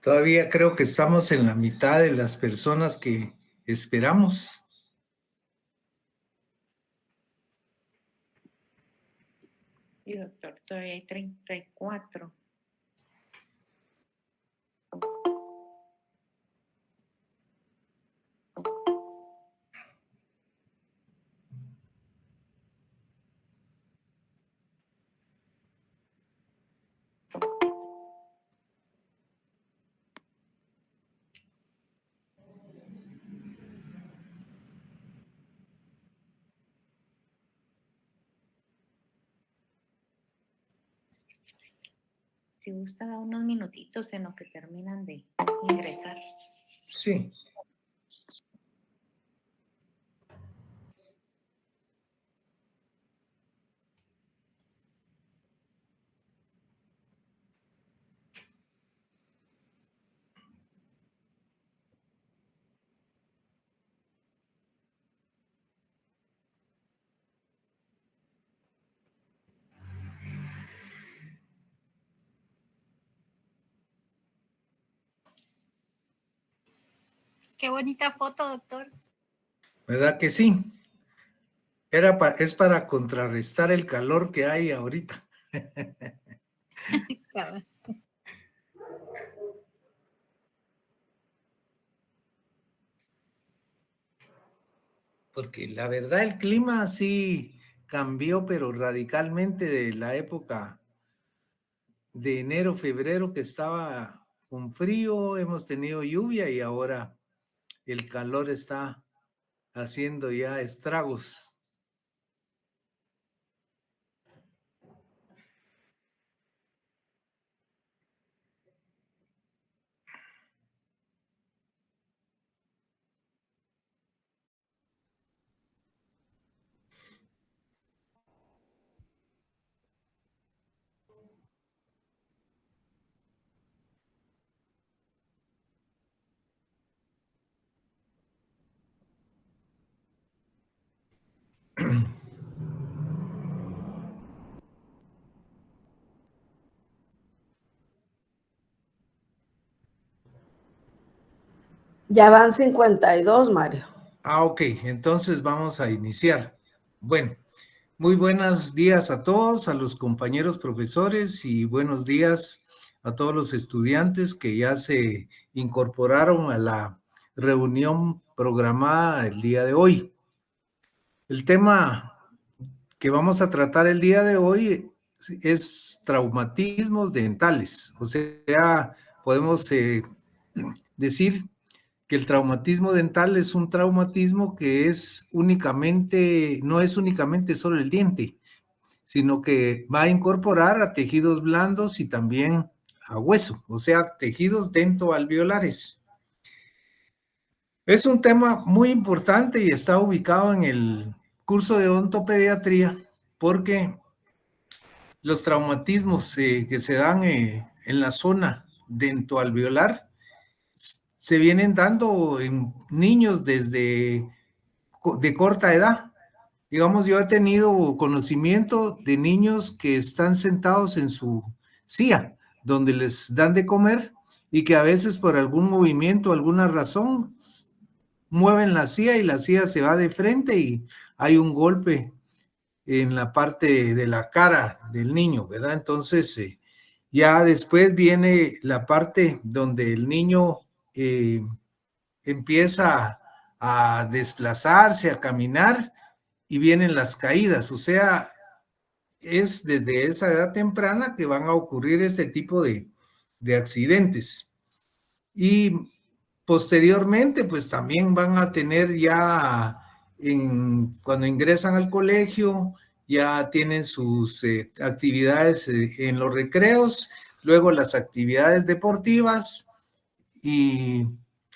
Todavía creo que estamos en la mitad de las personas que esperamos. Sí, doctor, todavía hay 34. Si gusta, da unos minutitos en lo que terminan de ingresar. Sí. Qué bonita foto, doctor. ¿Verdad que sí? Es para contrarrestar el calor que hay ahorita. Porque la verdad el clima sí cambió, pero radicalmente de la época de enero, febrero, que estaba con frío, hemos tenido lluvia y ahora el calor está haciendo ya estragos. Ya van 52, Mario. Ok, entonces vamos a iniciar. Bueno, muy buenos días a todos, a los compañeros profesores y buenos días a todos los estudiantes que ya se incorporaron a la reunión programada el día de hoy. El tema que vamos a tratar el día de hoy es traumatismos dentales. O sea, podemos decir que el traumatismo dental es un traumatismo que no es únicamente solo el diente, sino que va a incorporar a tejidos blandos y también a hueso, o sea, tejidos dentoalveolares. Es un tema muy importante y está ubicado en el curso de odontopediatría porque los traumatismos que se dan en la zona dentoalveolar se vienen dando en niños de corta edad. Digamos, yo he tenido conocimiento de niños que están sentados en su silla, donde les dan de comer y que a veces por algún movimiento, alguna razón, mueven la silla y la silla se va de frente y hay un golpe en la parte de la cara del niño, ¿verdad? Entonces, ya después viene la parte donde el niño empieza a desplazarse, a caminar y vienen las caídas. O sea, es desde esa edad temprana que van a ocurrir este tipo de accidentes. Y posteriormente, pues también van a tener ya, cuando ingresan al colegio, ya tienen sus actividades en los recreos, luego las actividades deportivas y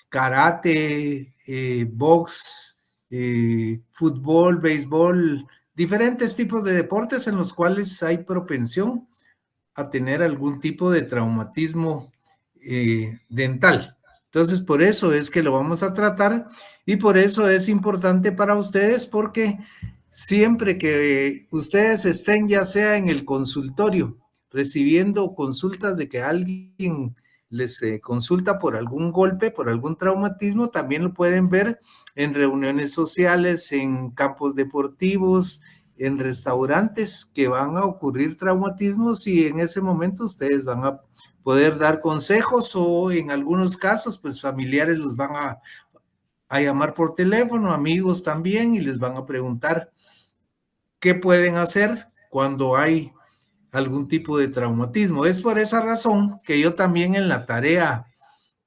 karate, box, fútbol, béisbol, diferentes tipos de deportes en los cuales hay propensión a tener algún tipo de traumatismo dental. Entonces, por eso es que lo vamos a tratar y por eso es importante para ustedes porque siempre que ustedes estén ya sea en el consultorio recibiendo consultas de que alguien les consulta por algún golpe, por algún traumatismo, también lo pueden ver en reuniones sociales, en campos deportivos, en restaurantes que van a ocurrir traumatismos y en ese momento ustedes van a poder dar consejos o en algunos casos, pues familiares los van a llamar por teléfono, amigos también, y les van a preguntar qué pueden hacer cuando hay algún tipo de traumatismo. Es por esa razón que yo también en la tarea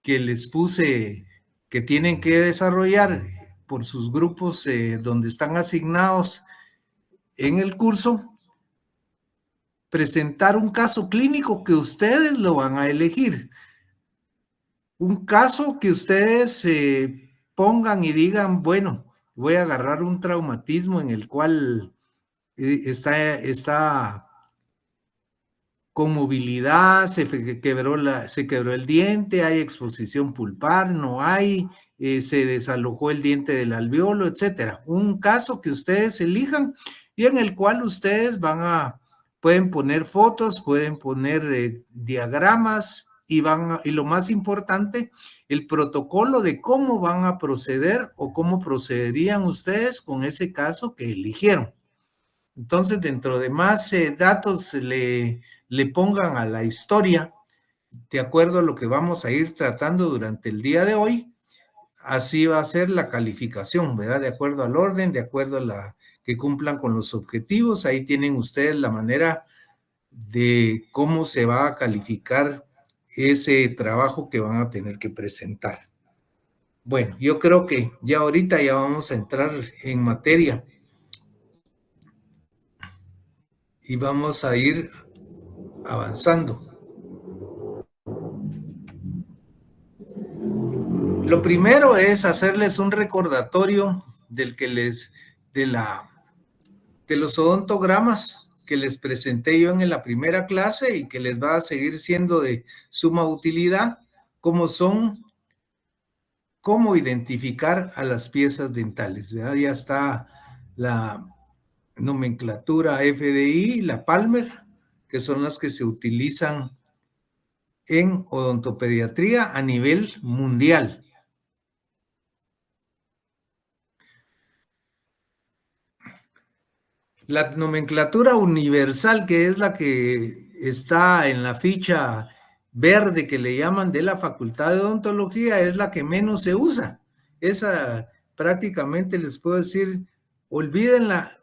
que les puse que tienen que desarrollar por sus grupos donde están asignados en el curso, presentar un caso clínico que ustedes lo van a elegir. Un caso que ustedes pongan y digan, bueno, voy a agarrar un traumatismo en el cual está con movilidad, se quebró el diente, hay exposición pulpar, no hay, se desalojó el diente del alveolo, etcétera. Un caso que ustedes elijan y en el cual ustedes pueden poner fotos, pueden poner diagramas y lo más importante, el protocolo de cómo van a proceder o cómo procederían ustedes con ese caso que eligieron. Entonces, dentro de más datos le pongan a la historia, de acuerdo a lo que vamos a ir tratando durante el día de hoy, así va a ser la calificación, ¿verdad? De acuerdo al orden, de acuerdo a que cumplan con los objetivos, ahí tienen ustedes la manera de cómo se va a calificar ese trabajo que van a tener que presentar. Bueno, yo creo que ya ahorita ya vamos a entrar en materia y vamos a ir avanzando. Lo primero es hacerles un recordatorio de los odontogramas que les presenté yo en la primera clase y que les va a seguir siendo de suma utilidad, como son cómo identificar a las piezas dentales, ¿verdad? Ya está la nomenclatura FDI, la Palmer, que son las que se utilizan en odontopediatría a nivel mundial. La nomenclatura universal, que es la que está en la ficha verde que le llaman de la Facultad de Odontología, es la que menos se usa. Esa prácticamente les puedo decir, olvídenla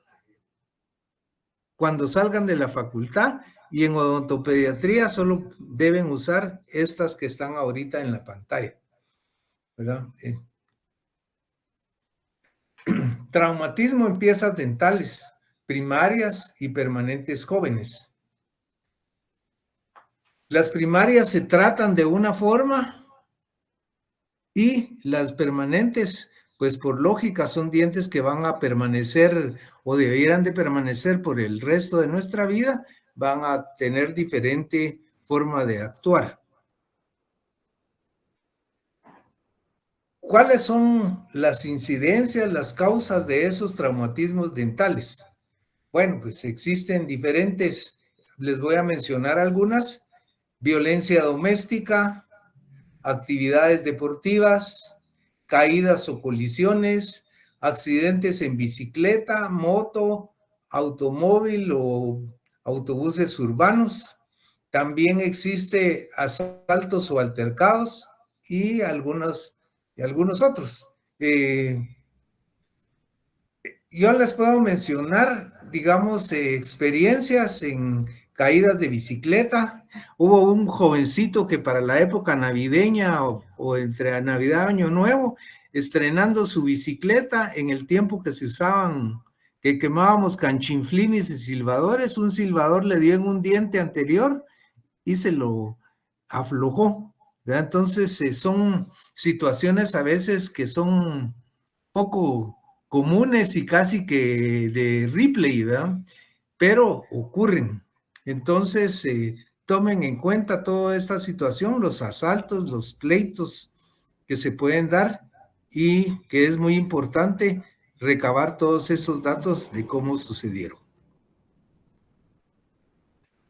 cuando salgan de la facultad, y en odontopediatría solo deben usar estas que están ahorita en la pantalla, ¿verdad? Traumatismo en piezas dentales primarias y permanentes jóvenes. Las primarias se tratan de una forma y las permanentes, pues por lógica, son dientes que van a permanecer o debieran de permanecer por el resto de nuestra vida, van a tener diferente forma de actuar. ¿Cuáles son las incidencias, las causas de esos traumatismos dentales? Bueno, pues existen diferentes, les voy a mencionar algunas: violencia doméstica, actividades deportivas, caídas o colisiones, accidentes en bicicleta, moto, automóvil o autobuses urbanos. También existe asaltos o altercados y algunos otros. Yo les puedo mencionar, digamos, experiencias en caídas de bicicleta. Hubo un jovencito que para la época navideña o entre Navidad y Año Nuevo, estrenando su bicicleta en el tiempo que se usaban, que quemábamos canchinflines y silbadores, un silbador le dio en un diente anterior y se lo aflojó, ¿verdad? Entonces son situaciones a veces que son poco comunes y casi que de replay, ¿verdad? Pero ocurren. Entonces, tomen en cuenta toda esta situación, los asaltos, los pleitos que se pueden dar y que es muy importante recabar todos esos datos de cómo sucedieron.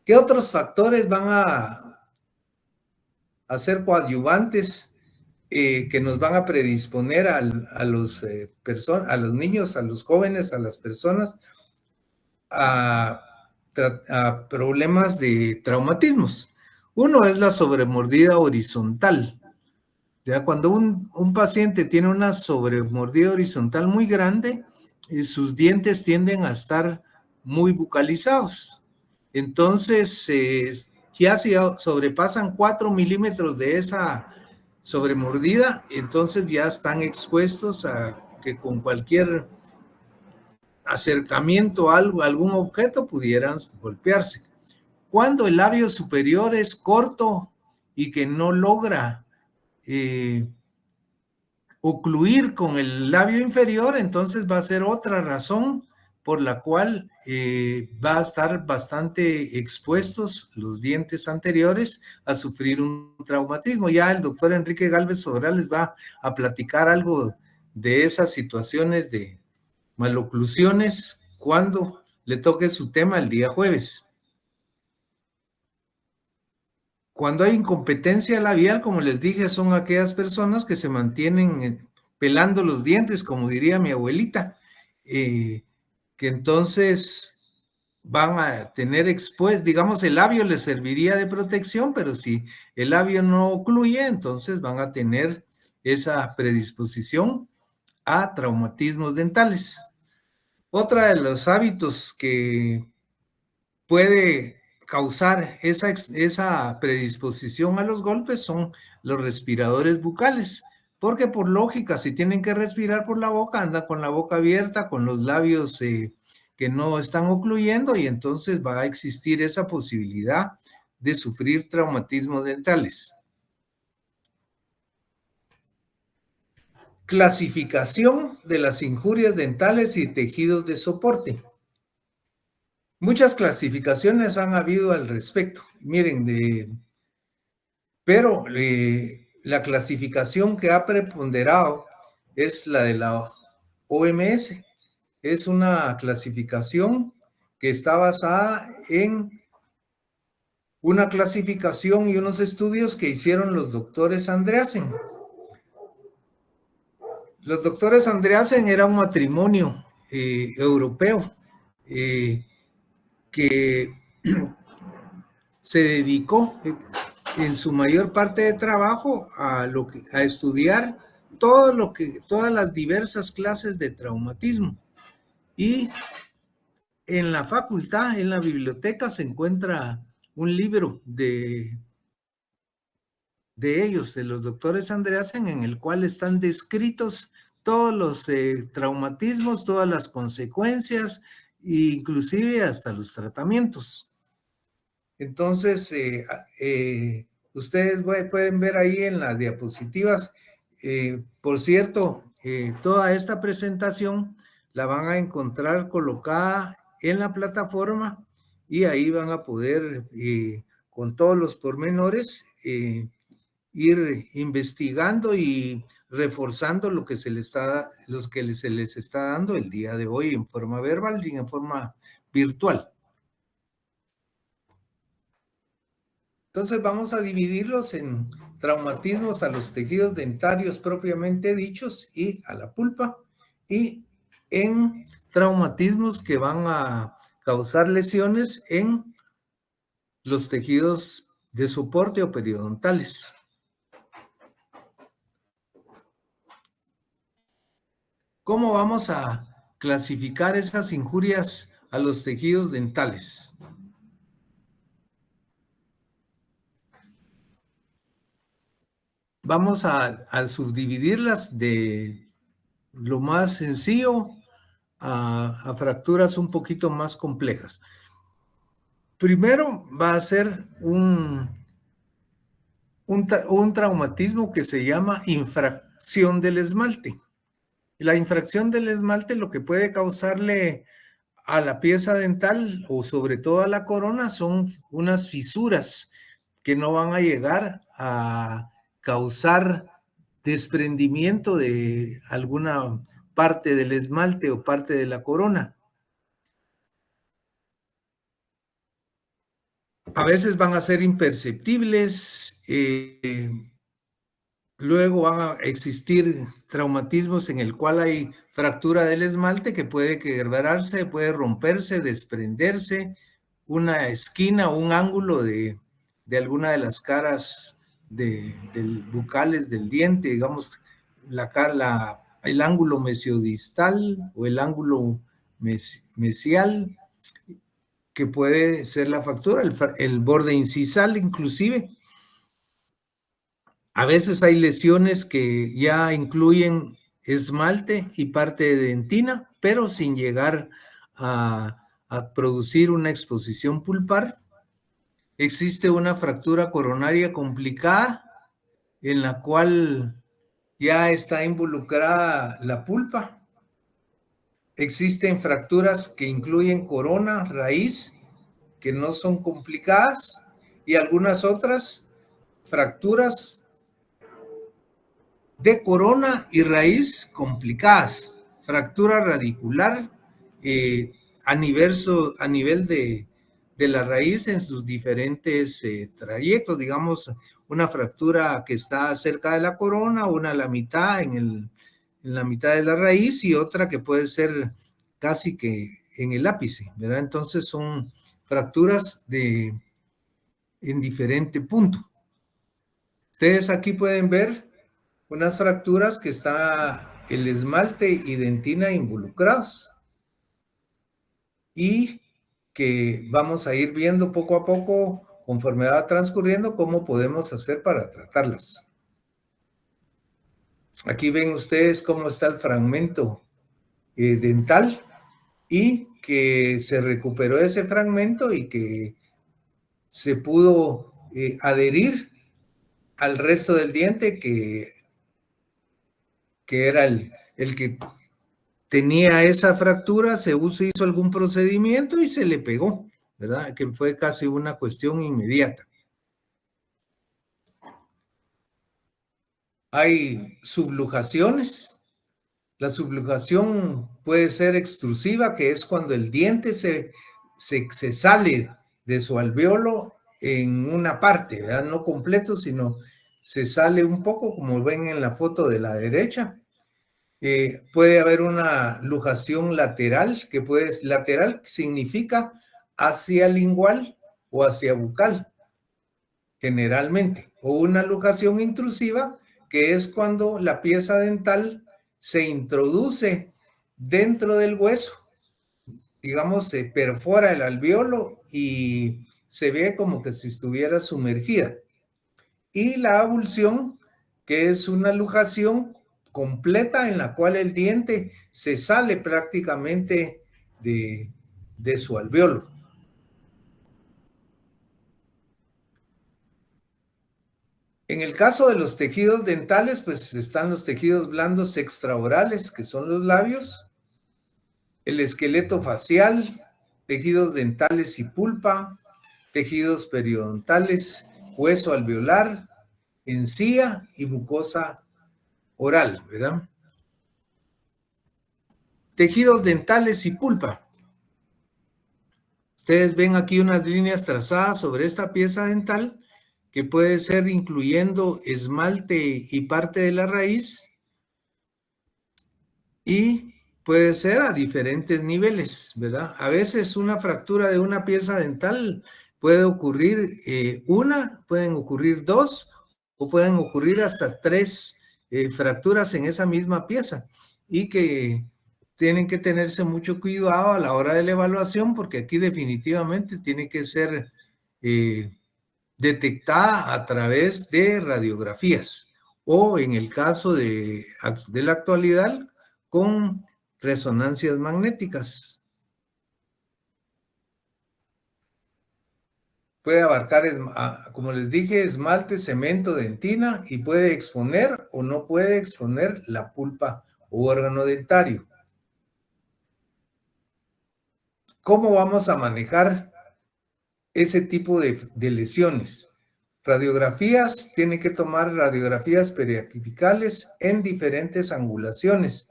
¿Qué otros factores van a a ser coadyuvantes que nos van a predisponer a los niños, a los jóvenes, a las personas a problemas de traumatismos. Uno es la sobremordida horizontal. Ya cuando un paciente tiene una sobremordida horizontal muy grande, sus dientes tienden a estar muy bucalizados. Entonces, ya si sobrepasan 4 milímetros de esa sobremordida, entonces ya están expuestos a que con cualquier acercamiento a algún objeto pudieran golpearse. Cuando el labio superior es corto y que no logra ocluir con el labio inferior, entonces va a ser otra razón por la cual va a estar bastante expuestos los dientes anteriores a sufrir un traumatismo. Ya el doctor Enrique Gálvez Sobral les va a platicar algo de esas situaciones de maloclusiones cuando le toque su tema el día jueves. Cuando hay incompetencia labial, como les dije, son aquellas personas que se mantienen pelando los dientes, como diría mi abuelita, que entonces van a tener expuesto, digamos, el labio les serviría de protección, pero si el labio no ocluye, entonces van a tener esa predisposición a traumatismos dentales. Otra de los hábitos que puede causar esa predisposición a los golpes son los respiradores bucales, porque por lógica, si tienen que respirar por la boca, andan con la boca abierta, con los labios que no están ocluyendo, y entonces va a existir esa posibilidad de sufrir traumatismos dentales. Clasificación de las injurias dentales y tejidos de soporte. Muchas clasificaciones han habido al respecto. Miren, pero la clasificación que ha preponderado es la de la OMS. Es una clasificación que está basada en una clasificación y unos estudios que hicieron los doctores Andreasen. Los doctores Andreasen era un matrimonio europeo que se dedicó en su mayor parte de trabajo a estudiar todas las diversas clases de traumatismo. Y en la facultad, en la biblioteca, se encuentra un libro de ellos, de los doctores Andreasen, en el cual están descritos todos los traumatismos, todas las consecuencias, inclusive hasta los tratamientos. Entonces, ustedes pueden ver ahí en las diapositivas, por cierto, toda esta presentación la van a encontrar colocada en la plataforma y ahí van a poder, con todos los pormenores, ir investigando y reforzando lo que se les está dando el día de hoy en forma verbal y en forma virtual. Entonces vamos a dividirlos en traumatismos a los tejidos dentarios propiamente dichos y a la pulpa, y en traumatismos que van a causar lesiones en los tejidos de soporte o periodontales. ¿Cómo vamos a clasificar esas injurias a los tejidos dentales? Vamos a subdividirlas de lo más sencillo a fracturas un poquito más complejas. Primero va a ser un traumatismo que se llama infracción del esmalte. La infracción del esmalte lo que puede causarle a la pieza dental o sobre todo a la corona son unas fisuras que no van a llegar a causar desprendimiento de alguna parte del esmalte o parte de la corona. A veces van a ser imperceptibles, luego van a existir traumatismos en el cual hay fractura del esmalte que puede quebrarse, puede romperse, desprenderse, una esquina o un ángulo de alguna de las caras bucales del diente, digamos, el ángulo mesiodistal o el ángulo mesial, que puede ser la fractura, el borde incisal inclusive. A veces hay lesiones que ya incluyen esmalte y parte de dentina, pero sin llegar a producir una exposición pulpar. Existe una fractura coronaria complicada en la cual ya está involucrada la pulpa. Existen fracturas que incluyen corona, raíz, que no son complicadas, y algunas otras fracturas de corona y raíz complicadas. Fractura radicular a nivel de la raíz en sus diferentes trayectos, digamos, una fractura que está cerca de la corona, una a la mitad, en la mitad de la raíz, y otra que puede ser casi que en el ápice, ¿verdad? Entonces son fracturas en diferente punto. Ustedes aquí pueden ver unas fracturas que está el esmalte y dentina involucrados y que vamos a ir viendo poco a poco, conforme va transcurriendo, cómo podemos hacer para tratarlas. Aquí ven ustedes cómo está el fragmento dental y que se recuperó ese fragmento y que se pudo adherir al resto del diente que era el que tenía esa fractura, se hizo algún procedimiento y se le pegó, ¿verdad? Que fue casi una cuestión inmediata. Hay subluxaciones. La subluxación puede ser extrusiva, que es cuando el diente se sale de su alveolo en una parte, ¿verdad? No completo, sino se sale un poco, como ven en la foto de la derecha. Puede haber una luxación lateral, lateral significa hacia lingual o hacia bucal, generalmente, o una luxación intrusiva, que es cuando la pieza dental se introduce dentro del hueso, digamos, se perfora el alveolo y se ve como que si estuviera sumergida. Y la abulsión, que es una luxación completa en la cual el diente se sale prácticamente de su alveolo. En el caso de los tejidos dentales, pues están los tejidos blandos extraorales, que son los labios, el esqueleto facial, tejidos dentales y pulpa, tejidos periodontales, hueso alveolar, encía y mucosa oral, ¿verdad? Tejidos dentales y pulpa. Ustedes ven aquí unas líneas trazadas sobre esta pieza dental que puede ser incluyendo esmalte y parte de la raíz, y puede ser a diferentes niveles, ¿verdad? A veces una fractura de una pieza dental puede ocurrir pueden ocurrir dos, o pueden ocurrir hasta tres fracturas en esa misma pieza, y que tienen que tenerse mucho cuidado a la hora de la evaluación, porque aquí definitivamente tiene que ser detectada a través de radiografías, o en el caso de la actualidad, con resonancias magnéticas. Puede abarcar, como les dije, esmalte, cemento, dentina, y puede exponer o no puede exponer la pulpa o órgano dentario. ¿Cómo vamos a manejar ese tipo de lesiones? Radiografías, tiene que tomar radiografías periapicales en diferentes angulaciones.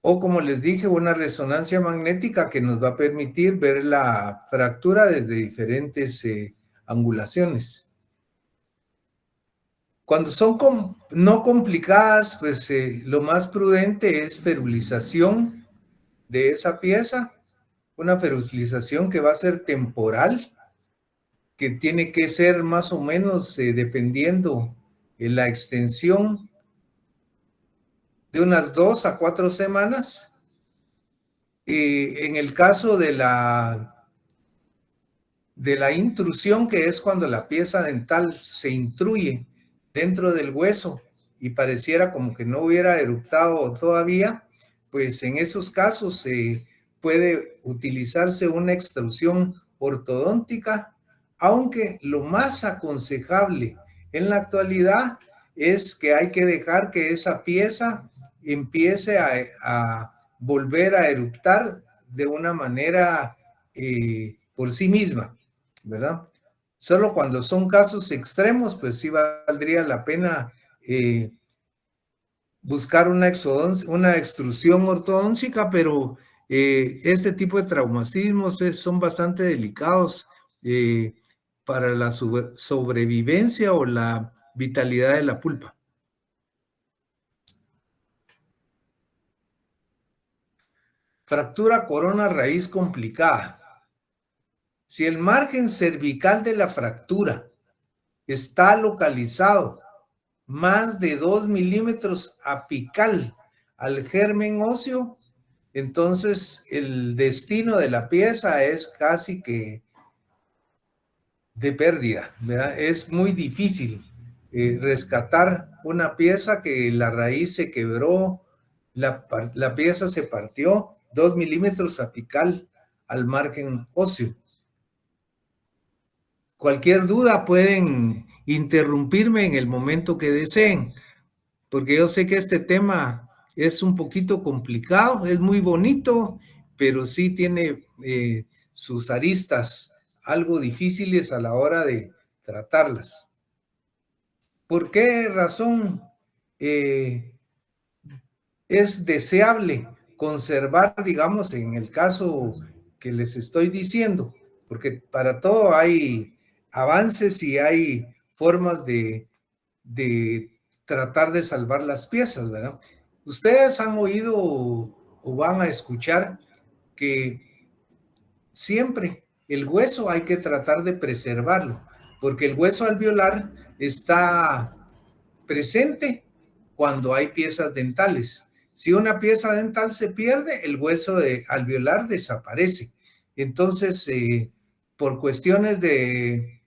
o como les dije, una resonancia magnética que nos va a permitir ver la fractura desde diferentes angulaciones. Cuando son no complicadas, pues lo más prudente es ferulización de esa pieza, una ferulización que va a ser temporal, que tiene que ser más o menos dependiendo de la extensión de unas 2 a 4 semanas. En el caso de la intrusión, que es cuando la pieza dental se intruye dentro del hueso y pareciera como que no hubiera eruptado todavía, pues en esos casos puede utilizarse una extrusión ortodóntica, aunque lo más aconsejable en la actualidad es que hay que dejar que esa pieza empiece a volver a eruptar de una manera por sí misma, ¿verdad? Solo cuando son casos extremos, pues sí valdría la pena buscar una extrusión ortodóntica, pero este tipo de traumatismos son bastante delicados para la sobrevivencia o la vitalidad de la pulpa. Fractura corona raíz complicada. Si el margen cervical de la fractura está localizado más de 2 milímetros apical al germen óseo, entonces el destino de la pieza es casi que de pérdida, ¿verdad? Es muy difícil rescatar una pieza que la raíz se quebró, la pieza se partió 2 milímetros apical al margen óseo. Cualquier duda pueden interrumpirme en el momento que deseen, porque yo sé que este tema es un poquito complicado, es muy bonito, pero sí tiene sus aristas algo difíciles a la hora de tratarlas. ¿Por qué razón es deseable conservar, digamos, en el caso que les estoy diciendo? Porque para todo hay avances y hay formas de tratar de salvar las piezas, ¿verdad? Ustedes han oído o van a escuchar que siempre el hueso hay que tratar de preservarlo, porque el hueso alveolar está presente cuando hay piezas dentales. Si una pieza dental se pierde, el hueso alveolar desaparece. Entonces, por cuestiones de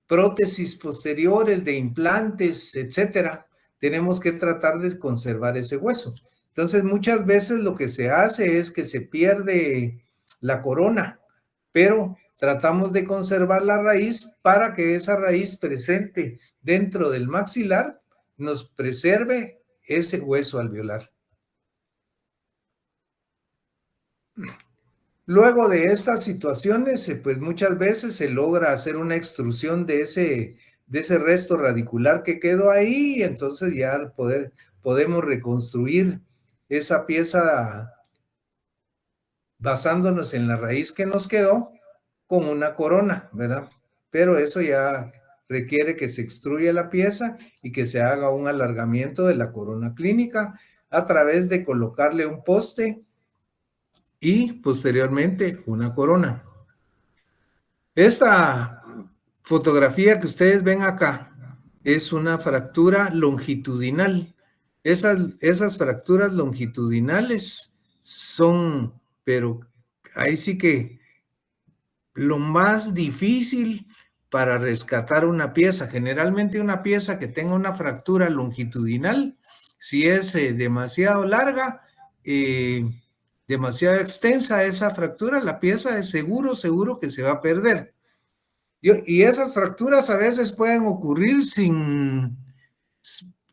prótesis posteriores, de implantes, etcétera, tenemos que tratar de conservar ese hueso. Entonces, muchas veces lo que se hace es que se pierde la corona, pero tratamos de conservar la raíz para que esa raíz presente dentro del maxilar nos preserve ese hueso alveolar. Luego de estas situaciones, pues muchas veces se logra hacer una extrusión de ese resto radicular que quedó ahí, y entonces ya podemos reconstruir esa pieza basándonos en la raíz que nos quedó con una corona, ¿verdad? Pero eso ya requiere que se extruya la pieza y que se haga un alargamiento de la corona clínica a través de colocarle un poste y posteriormente una corona. Esta fotografía que ustedes ven acá es una fractura longitudinal. Esas fracturas longitudinales son, pero ahí sí que lo más difícil para rescatar una pieza. Generalmente una pieza que tenga una fractura longitudinal, si es demasiado larga, demasiado extensa esa fractura, la pieza es seguro que se va a perder. Y esas fracturas a veces pueden ocurrir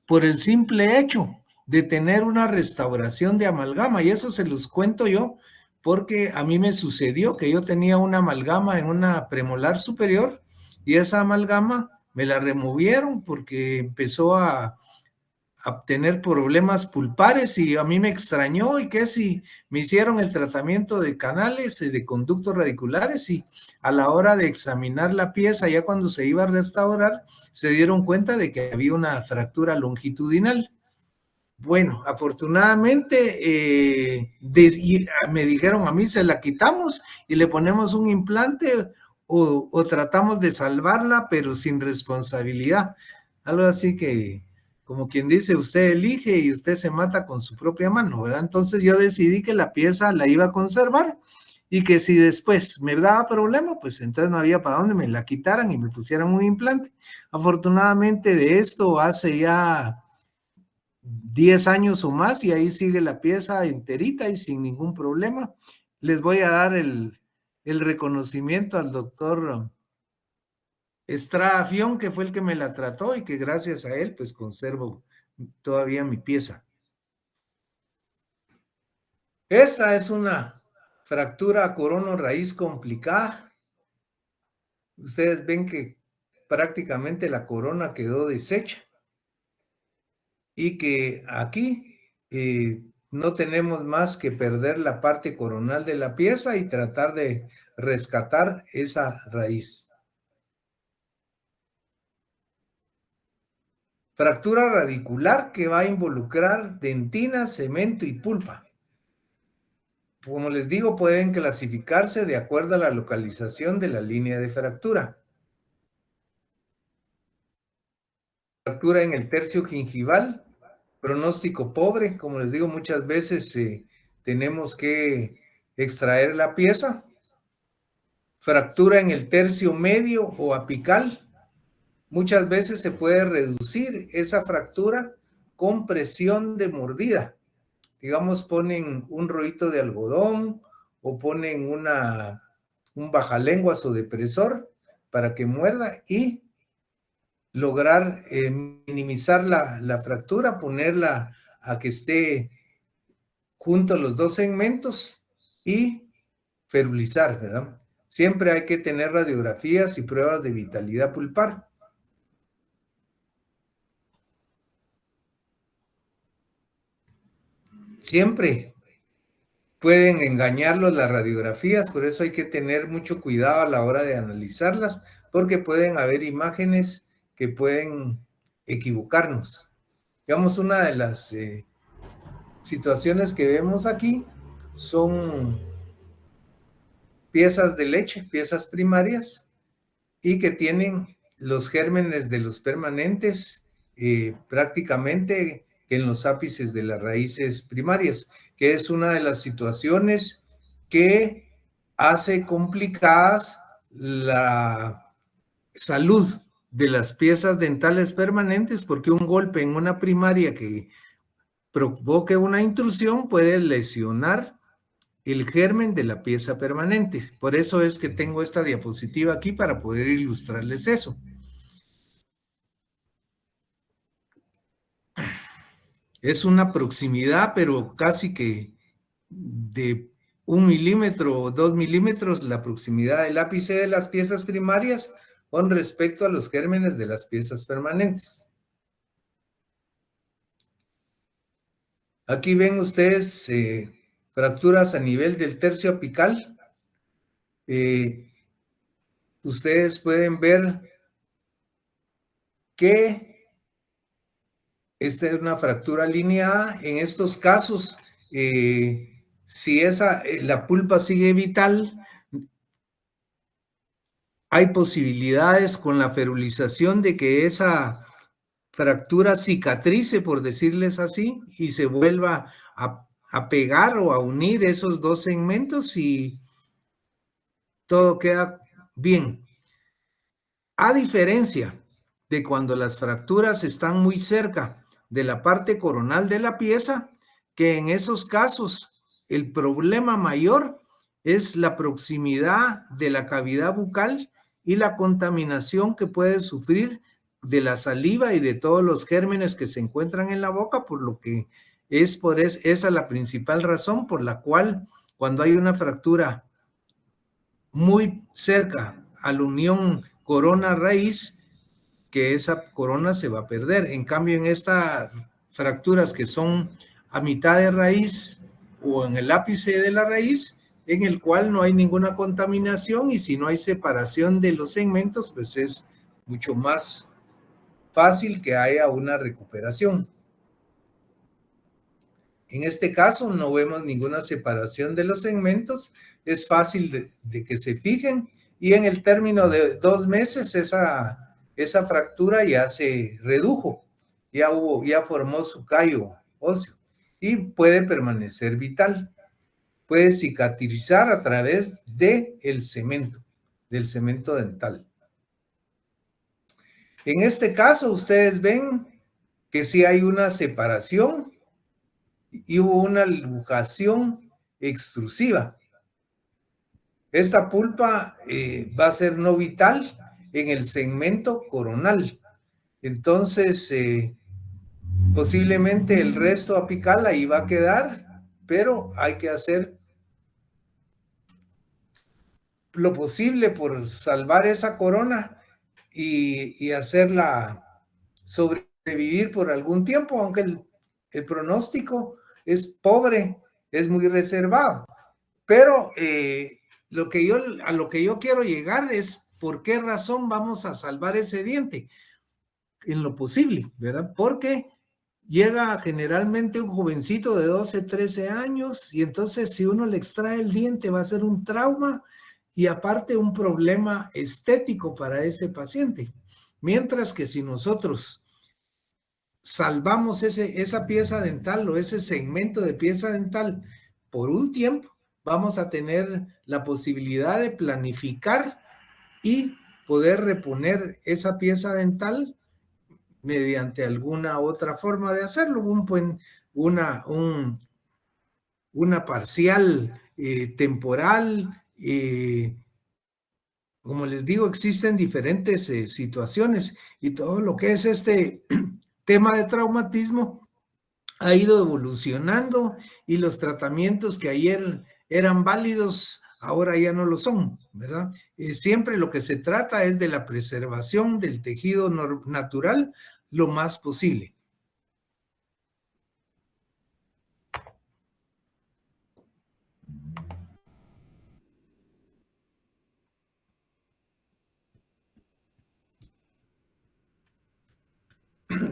por el simple hecho de tener una restauración de amalgama, y eso se los cuento yo porque a mí me sucedió que yo tenía una amalgama en una premolar superior y esa amalgama me la removieron porque empezó a a tener problemas pulpares y a mí me extrañó y que si me hicieron el tratamiento de canales de conductos radiculares y a la hora de examinar la pieza ya cuando se iba a restaurar se dieron cuenta de que había una fractura longitudinal. Bueno, afortunadamente me dijeron a mí se la quitamos y le ponemos un implante o tratamos de salvarla pero sin responsabilidad. Algo así que, como quien dice, usted elige y usted se mata con su propia mano, ¿verdad? Entonces yo decidí que la pieza la iba a conservar y que si después me daba problema, pues entonces no había para dónde me la quitaran y me pusieran un implante. Afortunadamente de esto hace ya 10 años o más y ahí sigue la pieza enterita y sin ningún problema. Les voy a dar el reconocimiento al doctor Estrada Fión, que fue el que me la trató y que gracias a él pues conservo todavía mi pieza. Esta es una fractura corono raíz complicada. Ustedes ven que prácticamente la corona quedó deshecha y que aquí no tenemos más que perder la parte coronal de la pieza y tratar de rescatar esa raíz. Fractura radicular que va a involucrar dentina, cemento y pulpa. Como les digo, pueden clasificarse de acuerdo a la localización de la línea de fractura. Fractura en el tercio gingival, pronóstico pobre. Como les digo, muchas veces tenemos que extraer la pieza. Fractura en el tercio medio o apical. Muchas veces se puede reducir esa fractura con presión de mordida. Digamos, ponen un rollito de algodón o ponen un bajalenguas o depresor para que muerda y lograr minimizar la fractura, ponerla a que esté junto a los dos segmentos y ferulizar, ¿verdad? Siempre hay que tener radiografías y pruebas de vitalidad pulpar. Siempre pueden engañarlos las radiografías, por eso hay que tener mucho cuidado a la hora de analizarlas, porque pueden haber imágenes que pueden equivocarnos. Digamos, una de las situaciones que vemos aquí son piezas de leche, piezas primarias, y que tienen los gérmenes de los permanentes prácticamente en los ápices de las raíces primarias, que es una de las situaciones que hace complicadas la salud de las piezas dentales permanentes, porque un golpe en una primaria que provoque una intrusión puede lesionar el germen de la pieza permanente. Por eso es que tengo esta diapositiva aquí para poder ilustrarles eso. Es una proximidad, pero casi que de 1 milímetro o 2 milímetros la proximidad del ápice de las piezas primarias con respecto a los gérmenes de las piezas permanentes. Aquí ven ustedes fracturas a nivel del tercio apical. Ustedes pueden ver que esta es una fractura alineada. En estos casos, si la pulpa sigue vital, hay posibilidades con la ferulización de que esa fractura cicatrice, por decirles así, y se vuelva a pegar o a unir esos dos segmentos y todo queda bien. A diferencia de cuando las fracturas están muy cerca de la parte coronal de la pieza, que en esos casos el problema mayor es la proximidad de la cavidad bucal y la contaminación que puede sufrir de la saliva y de todos los gérmenes que se encuentran en la boca, por lo que esa la principal razón por la cual cuando hay una fractura muy cerca a la unión corona-raíz, que esa corona se va a perder. En cambio, en esta fracturas que son a mitad de raíz o en el ápice de la raíz, en el cual no hay ninguna contaminación, y si no hay separación de los segmentos, pues es mucho más fácil que haya una recuperación. En este caso no vemos ninguna separación de los segmentos, es fácil de que se fijen, y en el término de 2 meses esa fractura ya se redujo, ya formó su callo óseo y puede permanecer vital. Puede cicatrizar a través del cemento dental. En este caso, ustedes ven que sí hay una separación y hubo una luxación extrusiva. Esta pulpa va a ser no vital en el segmento coronal. Entonces, posiblemente el resto apical ahí va a quedar, pero hay que hacer lo posible por salvar esa corona y hacerla sobrevivir por algún tiempo, aunque el pronóstico es pobre, es muy reservado. Pero a lo que yo quiero llegar es por qué razón vamos a salvar ese diente en lo posible, ¿verdad? Porque llega generalmente un jovencito de 12, 13 años y entonces si uno le extrae el diente va a ser un trauma y aparte un problema estético para ese paciente. Mientras que si nosotros salvamos esa pieza dental o ese segmento de pieza dental por un tiempo, vamos a tener la posibilidad de planificar y poder reponer esa pieza dental mediante alguna otra forma de hacerlo, una parcial temporal. Como les digo, existen diferentes situaciones y todo lo que es este tema de traumatismo ha ido evolucionando y los tratamientos que ayer eran válidos ahora ya no lo son, ¿verdad? Siempre lo que se trata es de la preservación del tejido natural lo más posible.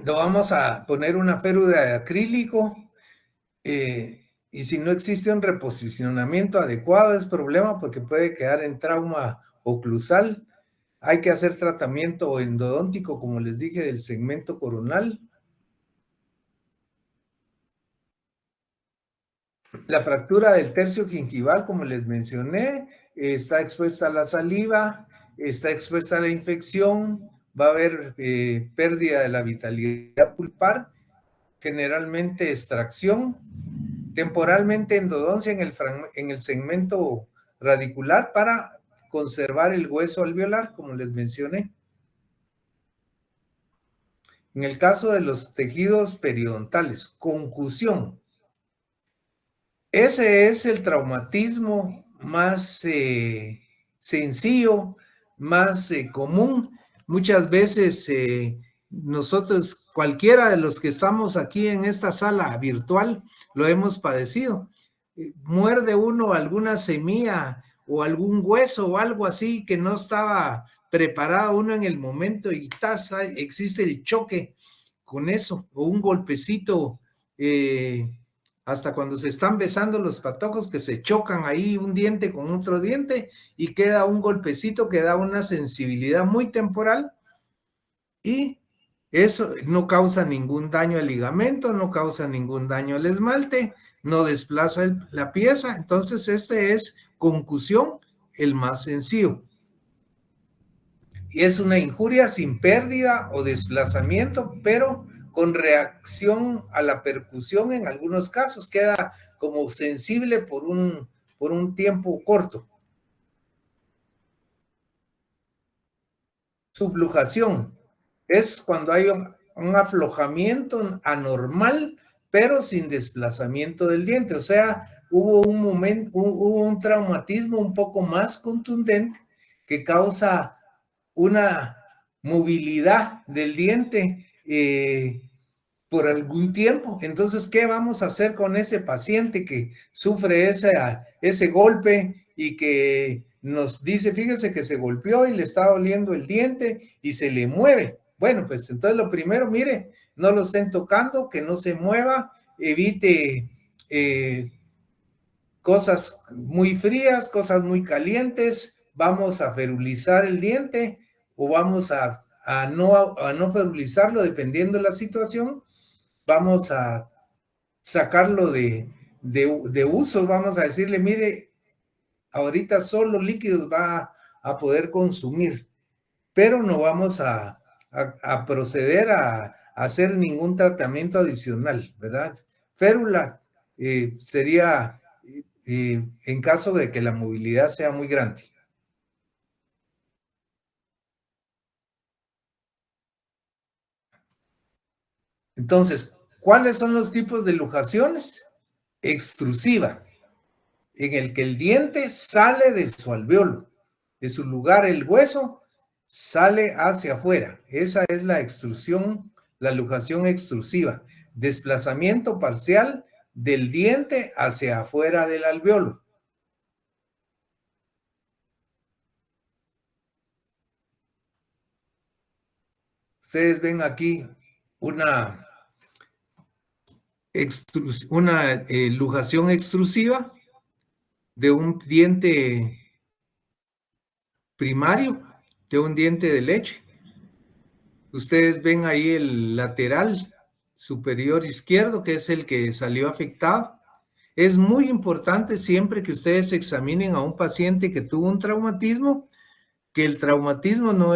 Lo vamos a poner una pérdida de acrílico y si no existe un reposicionamiento adecuado es problema porque puede quedar en trauma oclusal. Hay que hacer tratamiento endodóntico, como les dije, del segmento coronal. La fractura del tercio gingival, como les mencioné, está expuesta a la saliva, está expuesta a la infección, va a haber pérdida de la vitalidad pulpar, generalmente extracción, temporalmente endodoncia en el segmento radicular para conservar el hueso alveolar, como les mencioné. En el caso de los tejidos periodontales, concusión. Ese es el traumatismo más sencillo, más común. Muchas veces nosotros, cualquiera de los que estamos aquí en esta sala virtual, lo hemos padecido. Muerde uno alguna semilla o algún hueso o algo así que no estaba preparado uno en el momento y existe el choque con eso, o un golpecito hasta cuando se están besando los patojos que se chocan ahí un diente con otro diente y queda un golpecito que da una sensibilidad muy temporal y eso no causa ningún daño al ligamento, no causa ningún daño al esmalte, no desplaza la pieza. Entonces este es concusión, el más sencillo. Y es una injuria sin pérdida o desplazamiento, pero con reacción a la percusión en algunos casos, queda como sensible por un tiempo corto. Subluxación es cuando hay un aflojamiento anormal, pero sin desplazamiento del diente. O sea, hubo un traumatismo un poco más contundente que causa una movilidad del diente por algún tiempo. Entonces, ¿qué vamos a hacer con ese paciente que sufre ese golpe y que nos dice, fíjese que se golpeó y le está doliendo el diente y se le mueve? Bueno, pues entonces lo primero, mire, no lo estén tocando, que no se mueva, evite cosas muy frías, cosas muy calientes, vamos a ferulizar el diente o vamos a no ferulizarlo dependiendo de la situación, vamos a sacarlo de uso, vamos a decirle, mire, ahorita solo líquidos va a poder consumir, pero no vamos a proceder a hacer ningún tratamiento adicional, ¿verdad? Férula sería en caso de que la movilidad sea muy grande. Entonces, ¿cuáles son los tipos de luxaciones? Extrusiva, en el que el diente sale de su alveolo, de su lugar el hueso sale hacia afuera. Esa es la extrusión, la luxación extrusiva, desplazamiento parcial del diente hacia afuera del alveolo. Ustedes ven aquí una luxación extrusiva de un diente primario, de un diente de leche. Ustedes ven ahí el lateral superior izquierdo, que es el que salió afectado. Es muy importante siempre que ustedes examinen a un paciente que tuvo un traumatismo, que el traumatismo no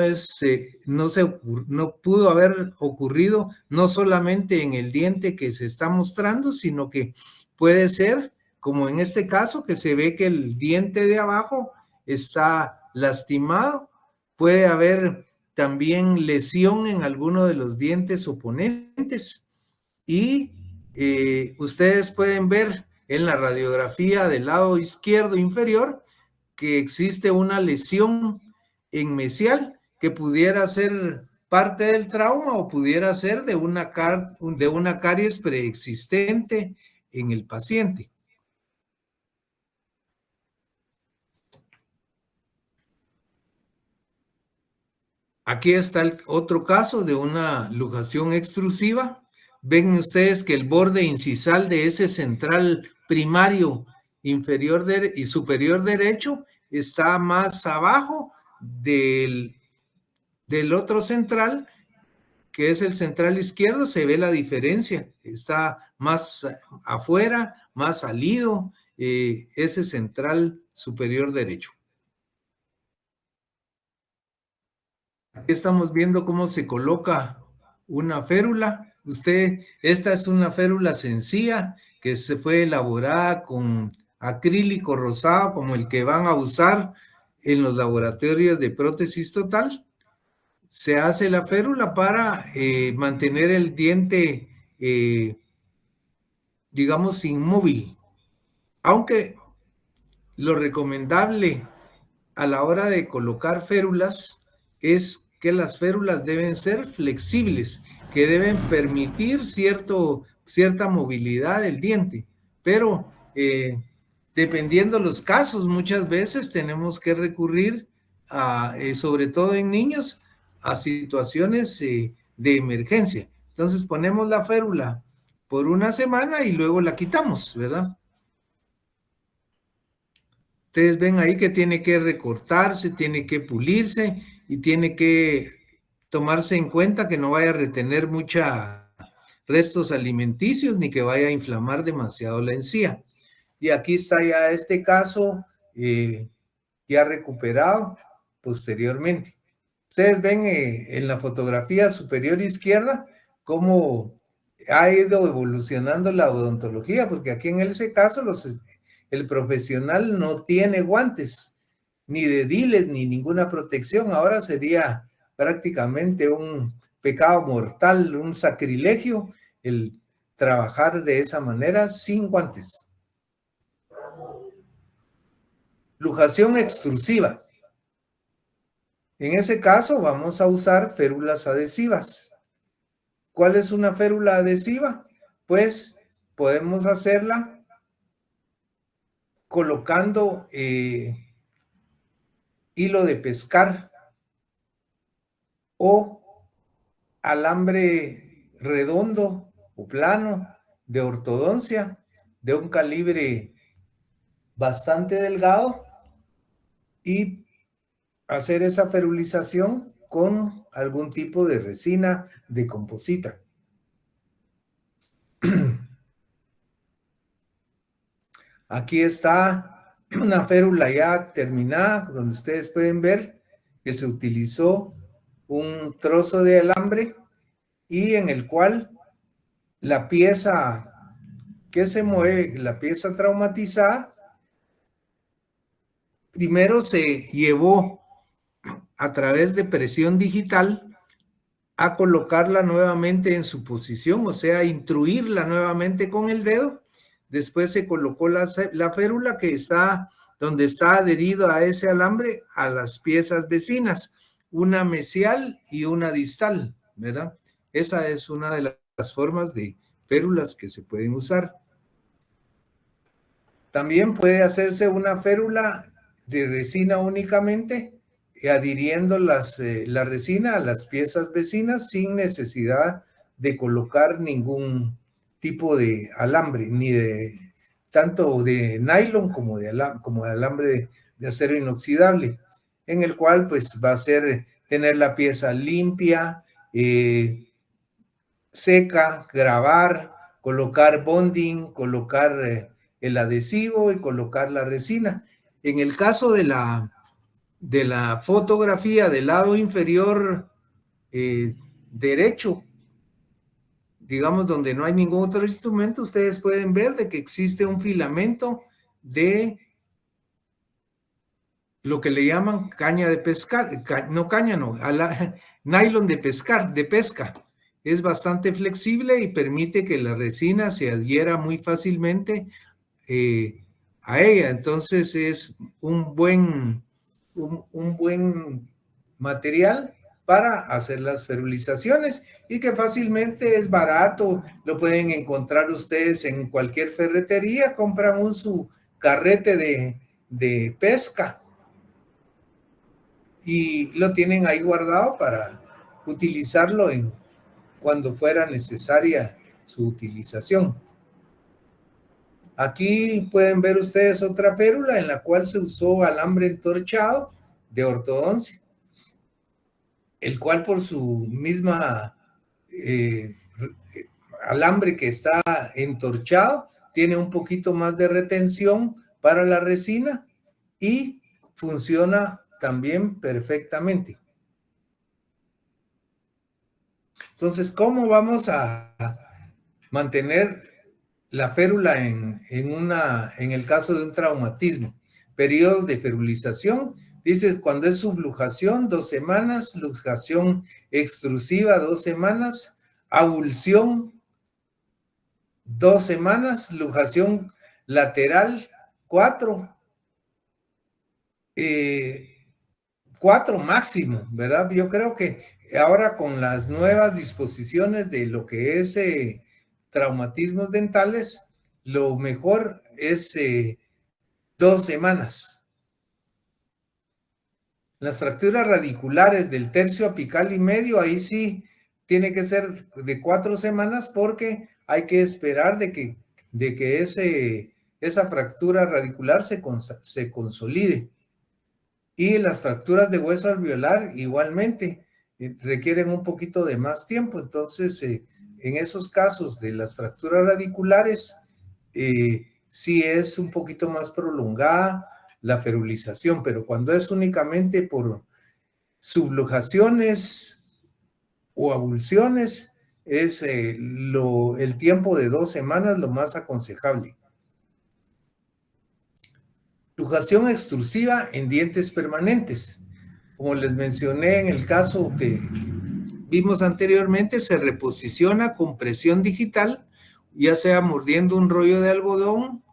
pudo haber ocurrido no solamente en el diente que se está mostrando, sino que puede ser, como en este caso, que se ve que el diente de abajo está lastimado, puede haber también lesión en alguno de los dientes oponentes y ustedes pueden ver en la radiografía del lado izquierdo inferior que existe una lesión en mesial que pudiera ser parte del trauma o pudiera ser de una caries preexistente en el paciente. Aquí está el otro caso de una luxación extrusiva. Ven ustedes que el borde incisal de ese central primario inferior y superior derecho está más abajo del otro central, que es el central izquierdo. Se ve la diferencia, está más afuera, más salido, ese central superior derecho. Aquí estamos viendo cómo se coloca una férula. Esta es una férula sencilla que se fue elaborada con acrílico rosado, como el que van a usar en los laboratorios de prótesis total. Se hace la férula para mantener el diente, digamos, inmóvil. Aunque lo recomendable a la hora de colocar férulas es que las férulas deben ser flexibles, que deben permitir cierta movilidad del diente, pero dependiendo los casos, muchas veces tenemos que recurrir sobre todo en niños, a situaciones de emergencia. Entonces ponemos la férula por una semana y luego la quitamos, ¿verdad? Ustedes ven ahí que tiene que recortarse, tiene que pulirse y tiene que tomarse en cuenta que no vaya a retener muchos restos alimenticios ni que vaya a inflamar demasiado la encía. Y aquí está ya este caso ya recuperado posteriormente. Ustedes ven en la fotografía superior izquierda cómo ha ido evolucionando la odontología, porque aquí en ese caso el profesional no tiene guantes, ni dediles, ni ninguna protección. Ahora sería prácticamente un pecado mortal, un sacrilegio, el trabajar de esa manera sin guantes. Luxación extrusiva. En ese caso vamos a usar férulas adhesivas. ¿Cuál es una férula adhesiva? Pues podemos hacerla colocando hilo de pescar o alambre redondo o plano de ortodoncia de un calibre bastante delgado y hacer esa ferulización con algún tipo de resina de composita. Aquí está una férula ya terminada, donde ustedes pueden ver que se utilizó un trozo de alambre y en el cual la pieza que se mueve, la pieza traumatizada, primero se llevó a través de presión digital a colocarla nuevamente en su posición, o sea, intruirla nuevamente con el dedo. Después se colocó la férula que está donde está adherido a ese alambre a las piezas vecinas, una mesial y una distal, ¿verdad? Esa es una de las formas de férulas que se pueden usar. También puede hacerse una férula de resina únicamente, adhiriendo la resina a las piezas vecinas sin necesidad de colocar ningún tipo de alambre, ni de tanto de nylon como de alambre de acero inoxidable, en el cual pues va a ser tener la pieza limpia, seca, grabar, colocar bonding, colocar el adhesivo y colocar la resina. En el caso de la fotografía del lado inferior derecho, digamos donde no hay ningún otro instrumento, ustedes pueden ver de que existe un filamento de lo que le llaman caña de pescar, nylon de pesca. Es bastante flexible y permite que la resina se adhiera muy fácilmente a ella. Entonces es un buen material para hacer las ferulizaciones y que fácilmente es barato. Lo pueden encontrar ustedes en cualquier ferretería. Compran su carrete de pesca y lo tienen ahí guardado para utilizarlo cuando fuera necesaria su utilización. Aquí pueden ver ustedes otra férula en la cual se usó alambre entorchado de ortodoncia, el cual por su misma alambre que está entorchado tiene un poquito más de retención para la resina y funciona también perfectamente. Entonces, ¿cómo vamos a mantener la férula en el caso de un traumatismo? Periodos de ferulización, dice, cuando es subluxación, 2 semanas, luxación extrusiva, 2 semanas, avulsión, 2 semanas, luxación lateral, 4, 4 máximo, ¿verdad? Yo creo que ahora con las nuevas disposiciones de lo que es traumatismos dentales, lo mejor es 2 semanas. Las fracturas radiculares del tercio apical y medio, ahí sí tiene que ser de 4 semanas porque hay que esperar de que esa fractura radicular se consolide. Y las fracturas de hueso alveolar igualmente requieren un poquito de más tiempo. Entonces, en esos casos de las fracturas radiculares, sí es un poquito más prolongada la ferulización, pero cuando es únicamente por subluxaciones o avulsiones, es el tiempo de 2 semanas lo más aconsejable. Luxación extrusiva en dientes permanentes. Como les mencioné en el caso que vimos anteriormente, se reposiciona con presión digital, ya sea mordiendo un rollo de algodón,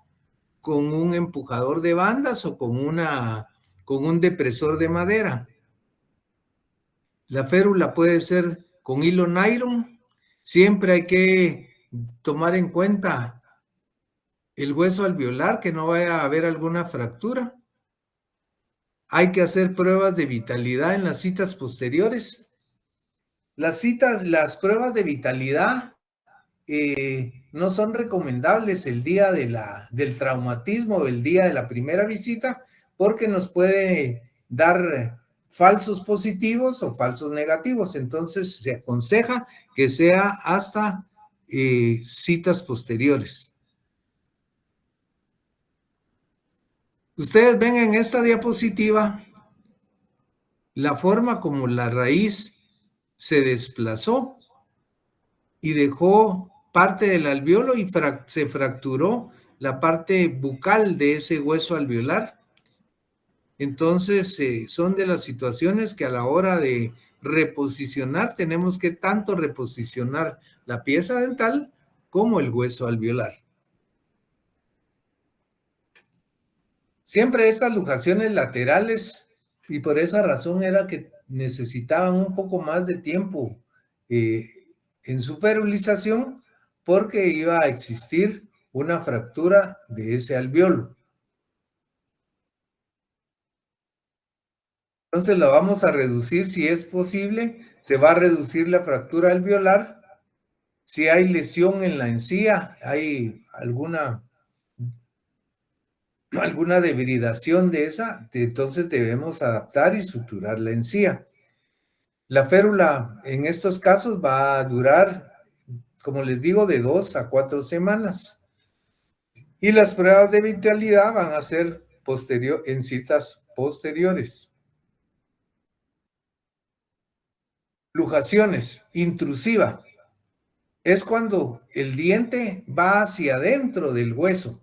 con un empujador de bandas o con un depresor de madera. La férula puede ser con hilo nylon, Siempre hay que tomar en cuenta el hueso alveolar, que no vaya a haber alguna fractura. Hay que hacer pruebas de vitalidad en las citas posteriores. Las pruebas de vitalidad no son recomendables el día del traumatismo o el día de la primera visita, porque nos puede dar falsos positivos o falsos negativos. Entonces se aconseja que sea hasta citas posteriores. Ustedes ven en esta diapositiva la forma como la raíz se desplazó y dejó parte del alveolo y se fracturó la parte bucal de ese hueso alveolar. Entonces, son de las situaciones que a la hora de reposicionar, tenemos que tanto reposicionar la pieza dental como el hueso alveolar. Siempre estas luxaciones laterales, y por esa razón era que necesitaban un poco más de tiempo en su ferulización, porque iba a existir una fractura de ese alveolo. Entonces la vamos a reducir si es posible. Se va a reducir la fractura alveolar. Si hay lesión en la encía, hay alguna debridación de esa, entonces debemos adaptar y suturar la encía. La férula en estos casos va a durar, como les digo, de 2 a 4 semanas. Y las pruebas de vitalidad van a ser en citas posteriores. Luxaciones, intrusiva. Es cuando el diente va hacia adentro del hueso.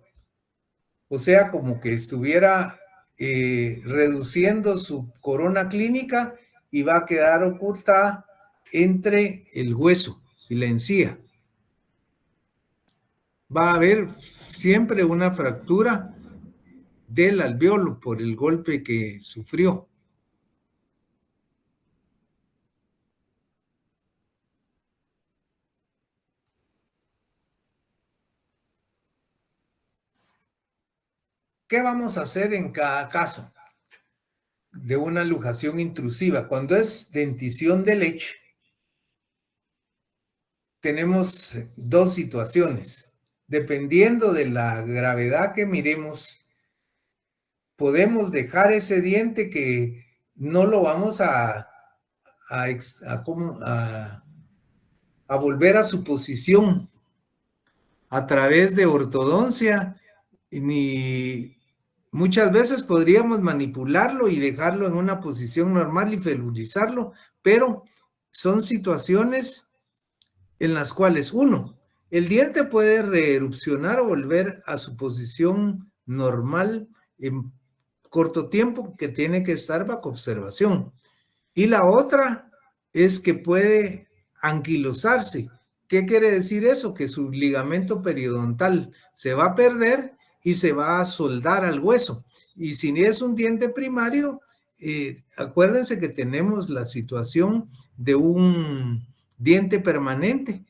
O sea, como que estuviera reduciendo su corona clínica y va a quedar oculta entre el hueso y la encía. Va a haber siempre una fractura del alveolo por el golpe que sufrió. ¿Qué vamos a hacer en cada caso de una luxación intrusiva? Cuando es dentición de leche, tenemos dos situaciones. Dependiendo de la gravedad que miremos, podemos dejar ese diente que no lo vamos a volver a su posición a través de ortodoncia, ni muchas veces podríamos manipularlo y dejarlo en una posición normal y ferurizarlo, pero son situaciones en las cuales, uno, el diente puede reerupcionar o volver a su posición normal en corto tiempo, que tiene que estar bajo observación. Y la otra es que puede anquilosarse. ¿Qué quiere decir eso? Que su ligamento periodontal se va a perder y se va a soldar al hueso. Y si es un diente primario, acuérdense que tenemos la situación de un diente permanente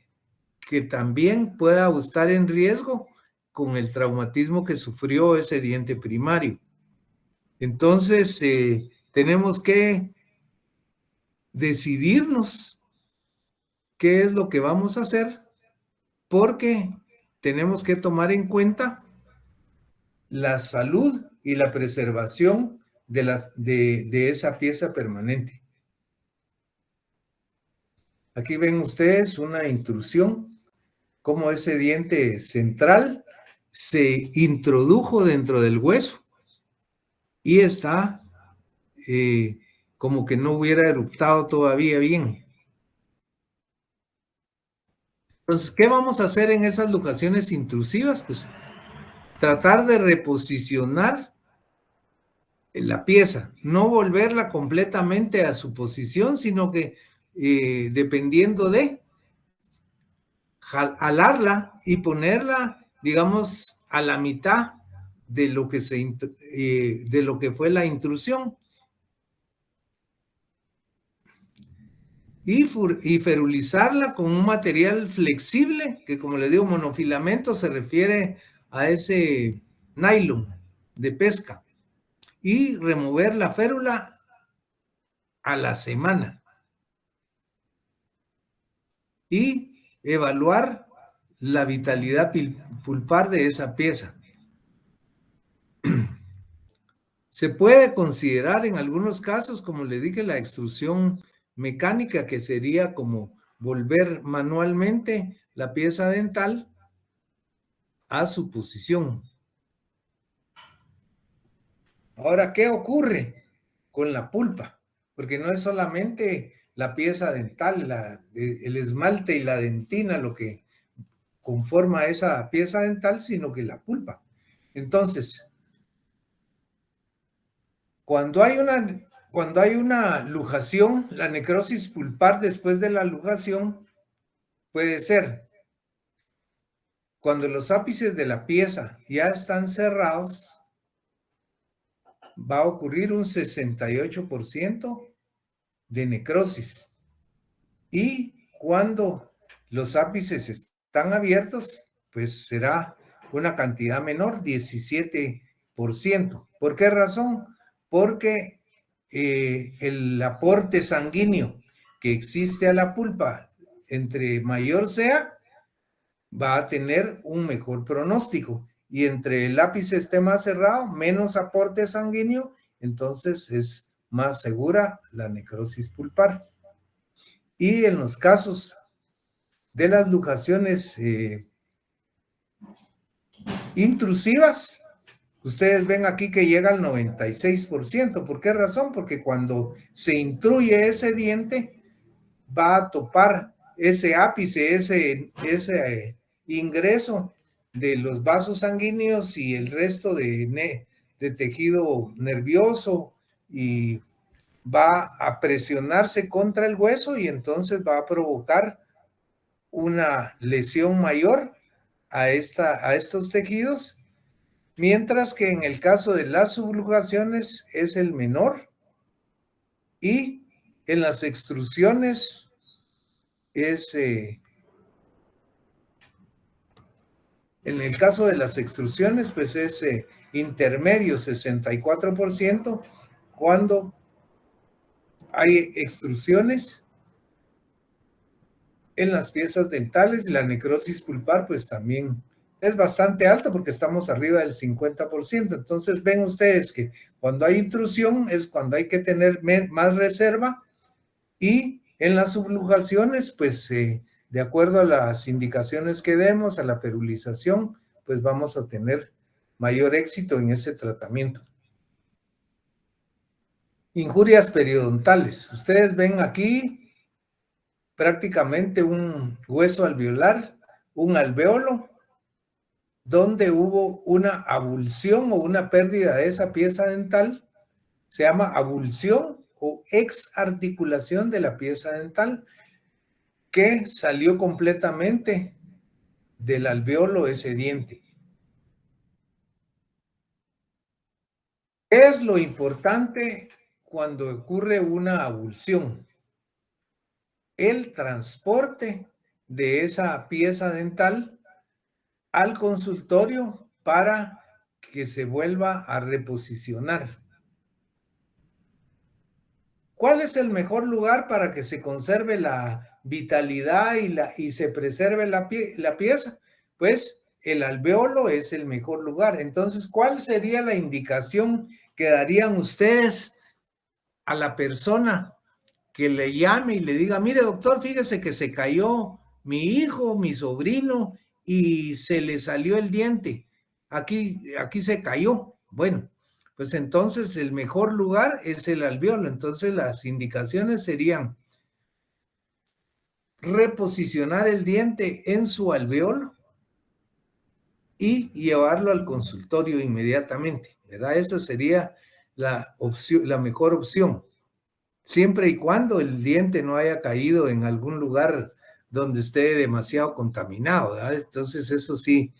que también pueda estar en riesgo con el traumatismo que sufrió ese diente primario. Entonces, tenemos que decidirnos qué es lo que vamos a hacer, porque tenemos que tomar en cuenta la salud y la preservación de esa pieza permanente. Aquí ven ustedes una intrusión, cómo ese diente central se introdujo dentro del hueso y está como que no hubiera eruptado todavía bien. Entonces, ¿qué vamos a hacer en esas luxaciones intrusivas? Pues tratar de reposicionar la pieza, no volverla completamente a su posición, sino que dependiendo de jalarla y ponerla, digamos, a la mitad de lo que de lo que fue la intrusión. y ferulizarla con un material flexible, que como le digo, monofilamento se refiere a ese nylon de pesca, y remover la férula a la semana y evaluar la vitalidad pulpar de esa pieza. Se puede considerar en algunos casos, como le dije, la extrusión mecánica, que sería como volver manualmente la pieza dental a su posición. Ahora, ¿qué ocurre con la pulpa? Porque no es solamente la pieza dental, el esmalte y la dentina lo que conforma esa pieza dental, sino que la pulpa. Entonces, cuando hay una luxación, la necrosis pulpar después de la luxación puede ser cuando los ápices de la pieza ya están cerrados, va a ocurrir un 68% de necrosis. Y cuando los ápices están abiertos, pues será una cantidad menor, 17%. ¿Por qué razón? Porque el aporte sanguíneo que existe a la pulpa, entre mayor sea, va a tener un mejor pronóstico. Y entre el ápice esté más cerrado, menos aporte sanguíneo, entonces es más segura la necrosis pulpar. Y en los casos de las luxaciones intrusivas, ustedes ven aquí que llega al 96%. ¿Por qué razón? Porque cuando se intruye ese diente, va a topar ese ápice, ese ingreso de los vasos sanguíneos y el resto de tejido nervioso, y va a presionarse contra el hueso y entonces va a provocar una lesión mayor a estos tejidos, mientras que en el caso de las subluxaciones es el menor, y en las extrusiones en el caso de las extrusiones, pues es intermedio, 64%, cuando hay extrusiones en las piezas dentales, y la necrosis pulpar pues también es bastante alta porque estamos arriba del 50%. Entonces ven ustedes que cuando hay intrusión es cuando hay que tener más reserva, y en las subluxaciones pues de acuerdo a las indicaciones que demos, a la ferulización, pues vamos a tener mayor éxito en ese tratamiento. Injurias periodontales. Ustedes ven aquí prácticamente un hueso alveolar, un alvéolo, donde hubo una avulsión o una pérdida de esa pieza dental. Se llama avulsión o exarticulación de la pieza dental, que salió completamente del alvéolo ese diente. ¿Qué es lo importante cuando ocurre una avulsión? El transporte de esa pieza dental al consultorio para que se vuelva a reposicionar. ¿Cuál es el mejor lugar para que se conserve la vitalidad y se preserve la pieza? Pues el alvéolo es el mejor lugar. Entonces, ¿cuál sería la indicación que darían ustedes a la persona que le llame y le diga: mire, doctor, fíjese que se cayó mi hijo, mi sobrino, y se le salió el diente? Aquí se cayó. Bueno, pues entonces el mejor lugar es el alvéolo. Entonces las indicaciones serían reposicionar el diente en su alvéolo y llevarlo al consultorio inmediatamente, ¿verdad? Esa sería la mejor opción, siempre y cuando el diente no haya caído en algún lugar donde esté demasiado contaminado, ¿verdad? Entonces eso sí,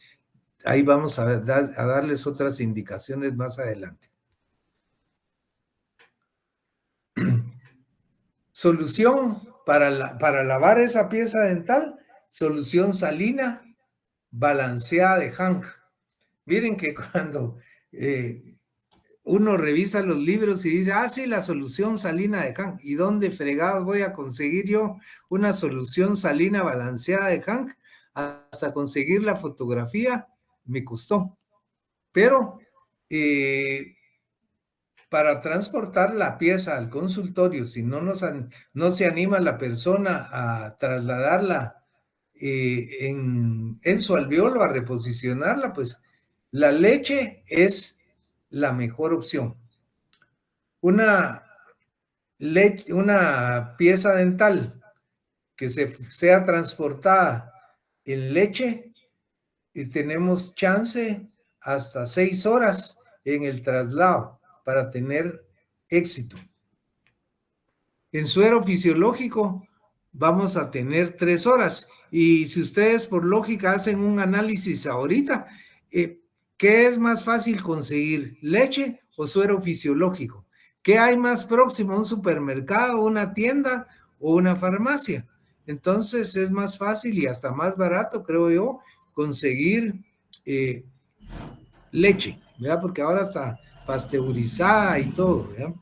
ahí vamos a darles otras indicaciones más adelante. Solución para lavar esa pieza dental, solución salina balanceada de Hank. Miren que cuando uno revisa los libros y dice, sí, la solución salina de Hank. ¿Y dónde fregados voy a conseguir yo una solución salina balanceada de Hank? Hasta conseguir la fotografía me costó. Pero para transportar la pieza al consultorio, si no se anima la persona a trasladarla en su alveolo, a reposicionarla, pues la leche es la mejor opción. Una pieza dental que sea transportada en leche, y tenemos chance hasta 6 horas en el traslado para tener éxito. En suero fisiológico vamos a tener 3 horas. Y si ustedes por lógica hacen un análisis ahorita, ¿qué es más fácil conseguir? ¿Leche o suero fisiológico? ¿Qué hay más próximo? ¿Un supermercado, una tienda o una farmacia? Entonces es más fácil y hasta más barato, creo yo, conseguir leche, ¿verdad? Porque ahora está pasteurizada y todo, ¿verdad?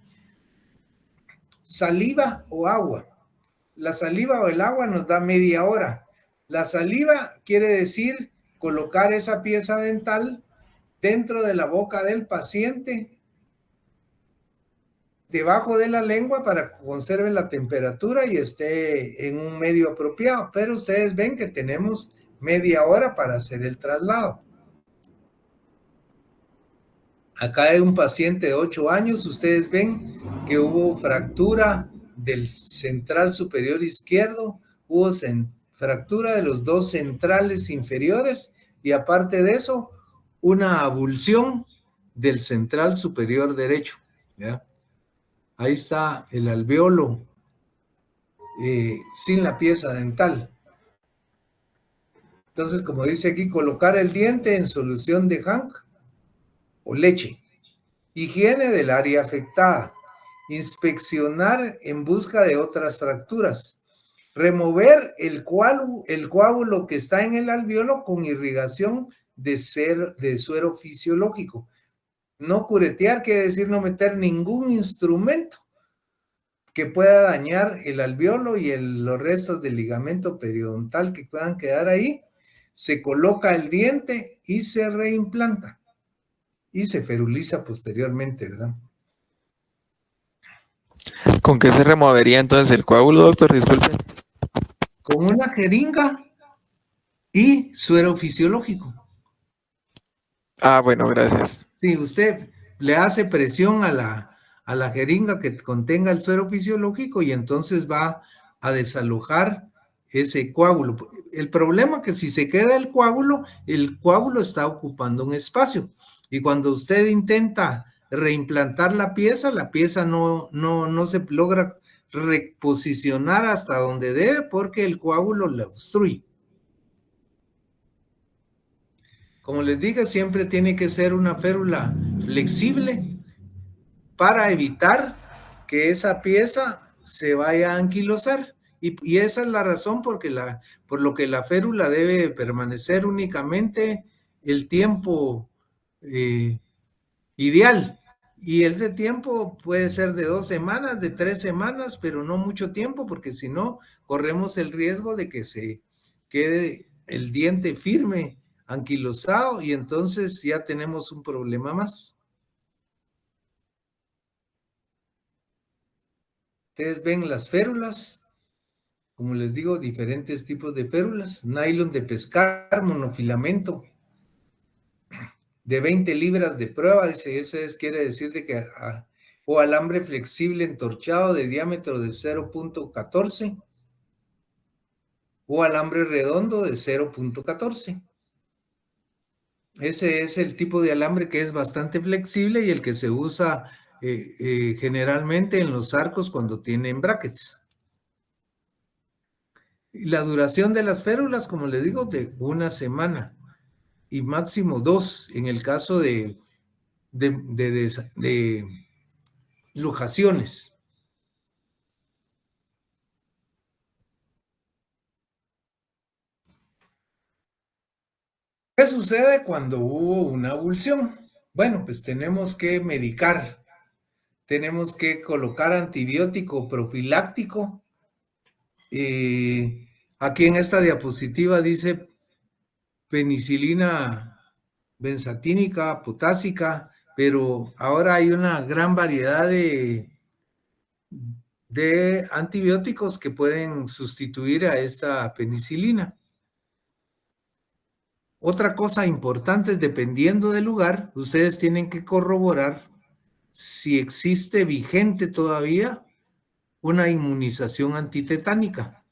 Saliva o agua. La saliva o el agua nos da media hora. La saliva quiere decir colocar esa pieza dental dentro de la boca del paciente, debajo de la lengua, para que conserve la temperatura y esté en un medio apropiado. Pero ustedes ven que tenemos media hora para hacer el traslado. Acá hay un paciente de 8 años, ustedes ven que hubo fractura del central superior izquierdo, hubo fractura de los 2 centrales inferiores y aparte de eso, una abulsión del central superior derecho, ¿ya? Ahí está el alveolo sin la pieza dental. Entonces, como dice aquí, colocar el diente en solución de Hank o leche. Higiene del área afectada. Inspeccionar en busca de otras fracturas. Remover el coágulo que está en el alveolo con irrigación de suero fisiológico. No curetear quiere decir no meter ningún instrumento que pueda dañar el alveolo y los restos del ligamento periodontal que puedan quedar ahí. Se coloca el diente y se reimplanta. Y se feruliza posteriormente, ¿verdad? ¿Con qué se removería entonces el coágulo, doctor? Disculpe. Con una jeringa y suero fisiológico. Bueno, gracias. Sí, usted le hace presión a la jeringa que contenga el suero fisiológico y entonces va a desalojar ese coágulo. El problema es que si se queda el coágulo está ocupando un espacio. Y cuando usted intenta reimplantar la pieza no se logra reposicionar hasta donde debe porque el coágulo la obstruye. Como les dije, siempre tiene que ser una férula flexible para evitar que esa pieza se vaya a anquilosar. Y esa es la razón por lo que la férula debe permanecer únicamente el tiempo ideal. Y ese tiempo puede ser de 2 semanas, de 3 semanas, pero no mucho tiempo, porque si no, corremos el riesgo de que se quede el diente firme, anquilosado, y entonces ya tenemos un problema más. Ustedes ven las férulas, como les digo, diferentes tipos de férulas, nylon de pescar, monofilamento, de 20 libras de prueba, dice, quiere decir de que, o alambre flexible entorchado de diámetro de 0.14, o alambre redondo de 0.14. Ese es el tipo de alambre que es bastante flexible y el que se usa generalmente en los arcos cuando tienen brackets. La duración de las férulas, como les digo, de 1 semana y máximo 2 en el caso de luxaciones. ¿Qué sucede cuando hubo una abulsión? Bueno, pues tenemos que medicar, tenemos que colocar antibiótico profiláctico. Aquí en esta diapositiva dice penicilina benzatínica, potásica, pero ahora hay una gran variedad de antibióticos que pueden sustituir a esta penicilina. Otra cosa importante es, dependiendo del lugar, ustedes tienen que corroborar si existe vigente todavía una inmunización antitetánica.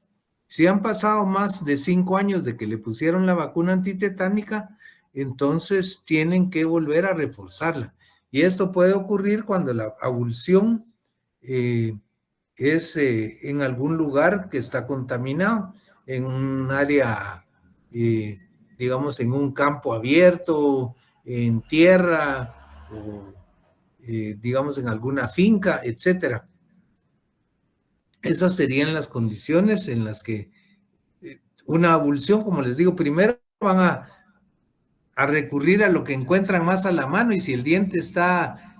Si han pasado más de 5 años de que le pusieron la vacuna antitetánica, entonces tienen que volver a reforzarla. Y esto puede ocurrir cuando la abulsión es en algún lugar que está contaminado, en un área, digamos, en un campo abierto, en tierra, o digamos en alguna finca, etcétera. Esas serían las condiciones en las que una abulsión, como les digo, primero van a recurrir a lo que encuentran más a la mano, y si el diente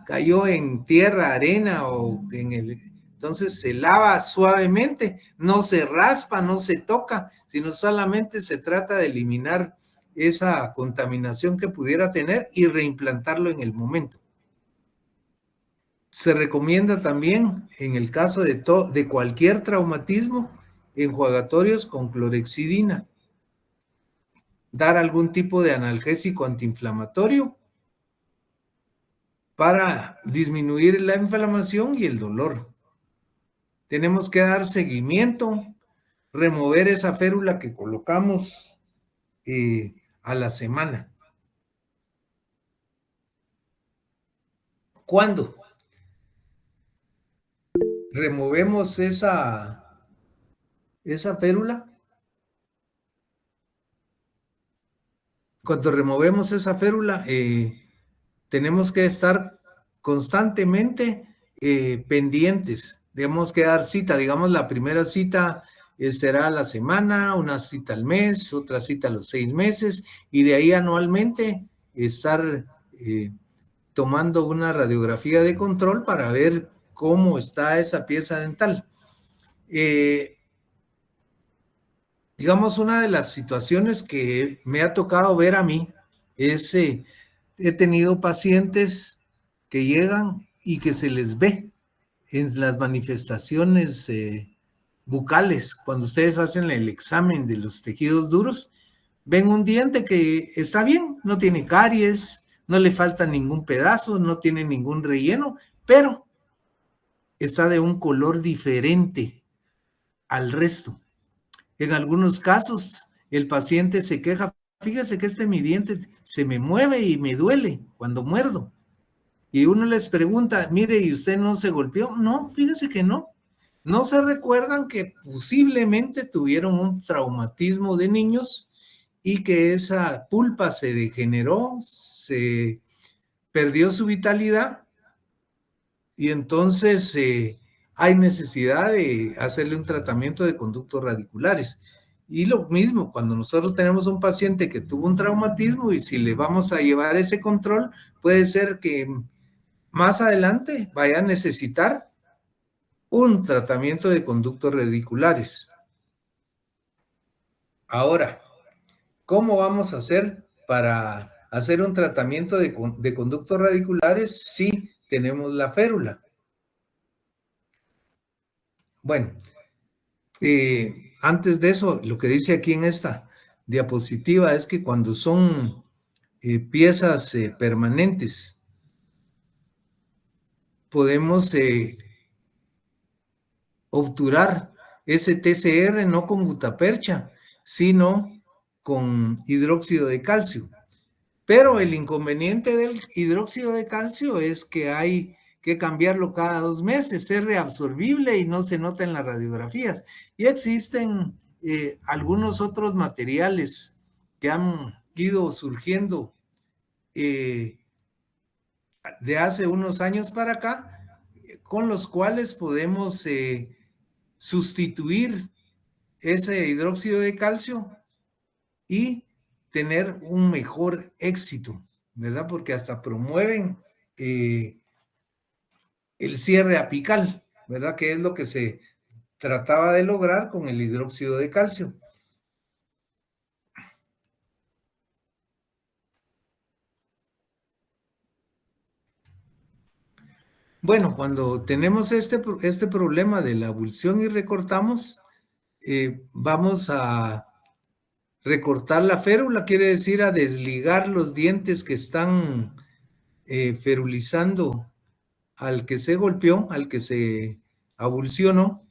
cayó en tierra, arena o entonces se lava suavemente, no se raspa, no se toca, sino solamente se trata de eliminar esa contaminación que pudiera tener y reimplantarlo en el momento. Se recomienda también, en el caso de cualquier traumatismo, enjuagatorios con clorexidina, dar algún tipo de analgésico antiinflamatorio para disminuir la inflamación y el dolor. Tenemos que dar seguimiento, remover esa férula que colocamos a la semana. ¿Cuándo removemos esa férula? Cuando removemos esa férula, tenemos que estar constantemente pendientes. Tenemos que dar cita. Digamos, la primera cita será a la semana, una cita al mes, otra cita a los 6 meses, y de ahí anualmente estar tomando una radiografía de control para ver cómo está esa pieza dental. Digamos, una de las situaciones que me ha tocado ver a mí es, he tenido pacientes que llegan y que se les ve en las manifestaciones bucales. Cuando ustedes hacen el examen de los tejidos duros, ven un diente que está bien, no tiene caries, no le falta ningún pedazo, no tiene ningún relleno, pero está de un color diferente al resto. En algunos casos, el paciente se queja: fíjese que mi diente se me mueve y me duele cuando muerdo. Y uno les pregunta: mire, ¿y usted no se golpeó? No, fíjese que no. No se recuerdan que posiblemente tuvieron un traumatismo de niños y que esa pulpa se degeneró, se perdió su vitalidad, y entonces hay necesidad de hacerle un tratamiento de conductos radiculares. Y lo mismo, cuando nosotros tenemos un paciente que tuvo un traumatismo, y si le vamos a llevar ese control, puede ser que más adelante vaya a necesitar un tratamiento de conductos radiculares. Ahora, ¿cómo vamos a hacer para hacer un tratamiento de conductos radiculares si tenemos la férula? Bueno, antes de eso, lo que dice aquí en esta diapositiva es que cuando son piezas permanentes, podemos obturar ese TCR no con gutapercha, sino con hidróxido de calcio. Pero el inconveniente del hidróxido de calcio es que hay que cambiarlo cada 2 meses, es reabsorbible y no se nota en las radiografías. Y existen algunos otros materiales que han ido surgiendo de hace unos años para acá, con los cuales podemos sustituir ese hidróxido de calcio y tener un mejor éxito, ¿verdad? Porque hasta promueven el cierre apical, ¿verdad? Que es lo que se trataba de lograr con el hidróxido de calcio. Bueno, cuando tenemos este problema de la abulsión y recortamos, vamos a recortar la férula, quiere decir a desligar los dientes que están ferulizando al que se golpeó, al que se abulsionó,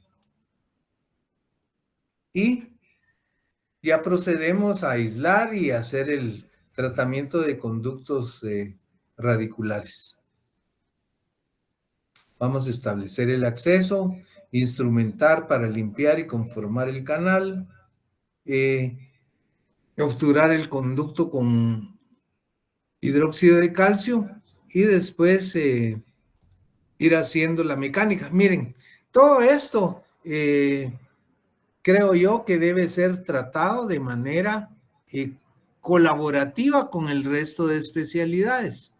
y ya procedemos a aislar y hacer el tratamiento de conductos radiculares. Vamos a establecer el acceso, instrumentar para limpiar y conformar el canal, obturar el conducto con hidróxido de calcio y después ir haciendo la mecánica. Miren, todo esto creo yo que debe ser tratado de manera colaborativa con el resto de especialidades.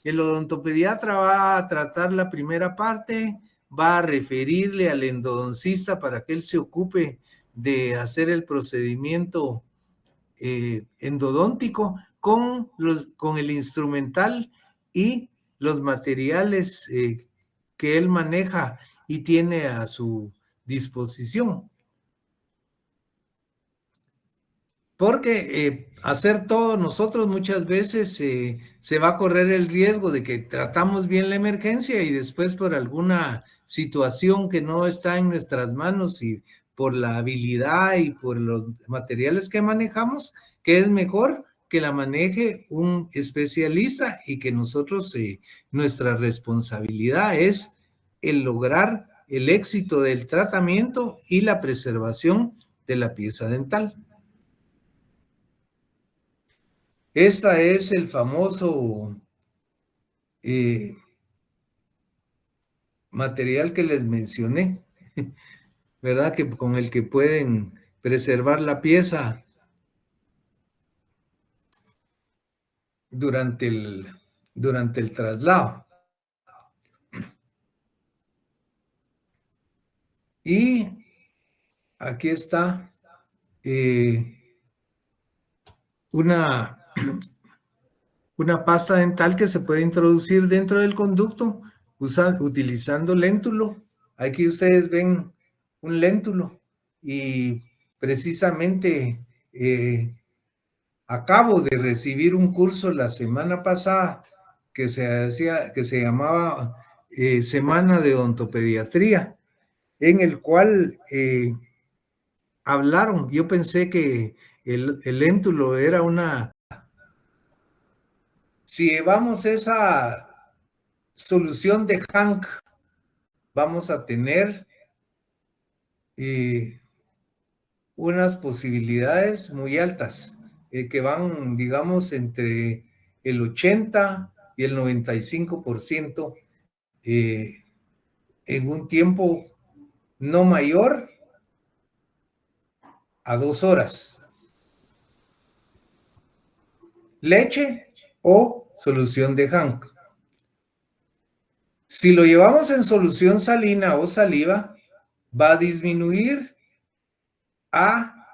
El odontopediatra va a tratar la primera parte, va a referirle al endodoncista para que él se ocupe de hacer el procedimiento endodóntico con el instrumental y los materiales que él maneja y tiene a su disposición. Porque hacer todo nosotros muchas veces se va a correr el riesgo de que tratamos bien la emergencia y después por alguna situación que no está en nuestras manos y por la habilidad y por los materiales que manejamos, que es mejor que la maneje un especialista y que nosotros, nuestra responsabilidad es el lograr el éxito del tratamiento y la preservación de la pieza dental. Esta es el famoso material que les mencioné, ¿verdad? Que con el que pueden preservar la pieza durante el traslado. Y aquí está una pasta dental que se puede introducir dentro del conducto utilizando léntulo. Aquí ustedes ven un léntulo y precisamente acabo de recibir un curso la semana pasada que se llamaba Semana de Odontopediatría, en el cual hablaron. Yo pensé que el léntulo era si llevamos esa solución de Hank, vamos a tener unas posibilidades muy altas, que van, digamos, entre el 80 y el 95% en un tiempo no mayor a 2 horas. Leche o solución de Hank. Si lo llevamos en solución salina o saliva, va a disminuir a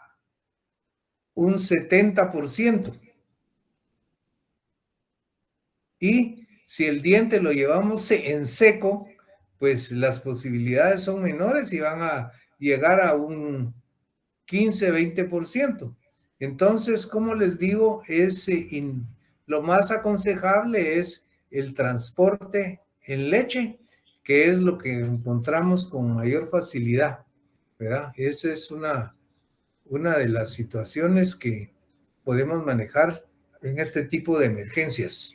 un 70%. Y si el diente lo llevamos en seco, pues las posibilidades son menores y van a llegar a un 15-20%. Entonces, como les digo, lo más aconsejable es el transporte en leche, que es lo que encontramos con mayor facilidad, ¿verdad? Esa es una de las situaciones que podemos manejar en este tipo de emergencias.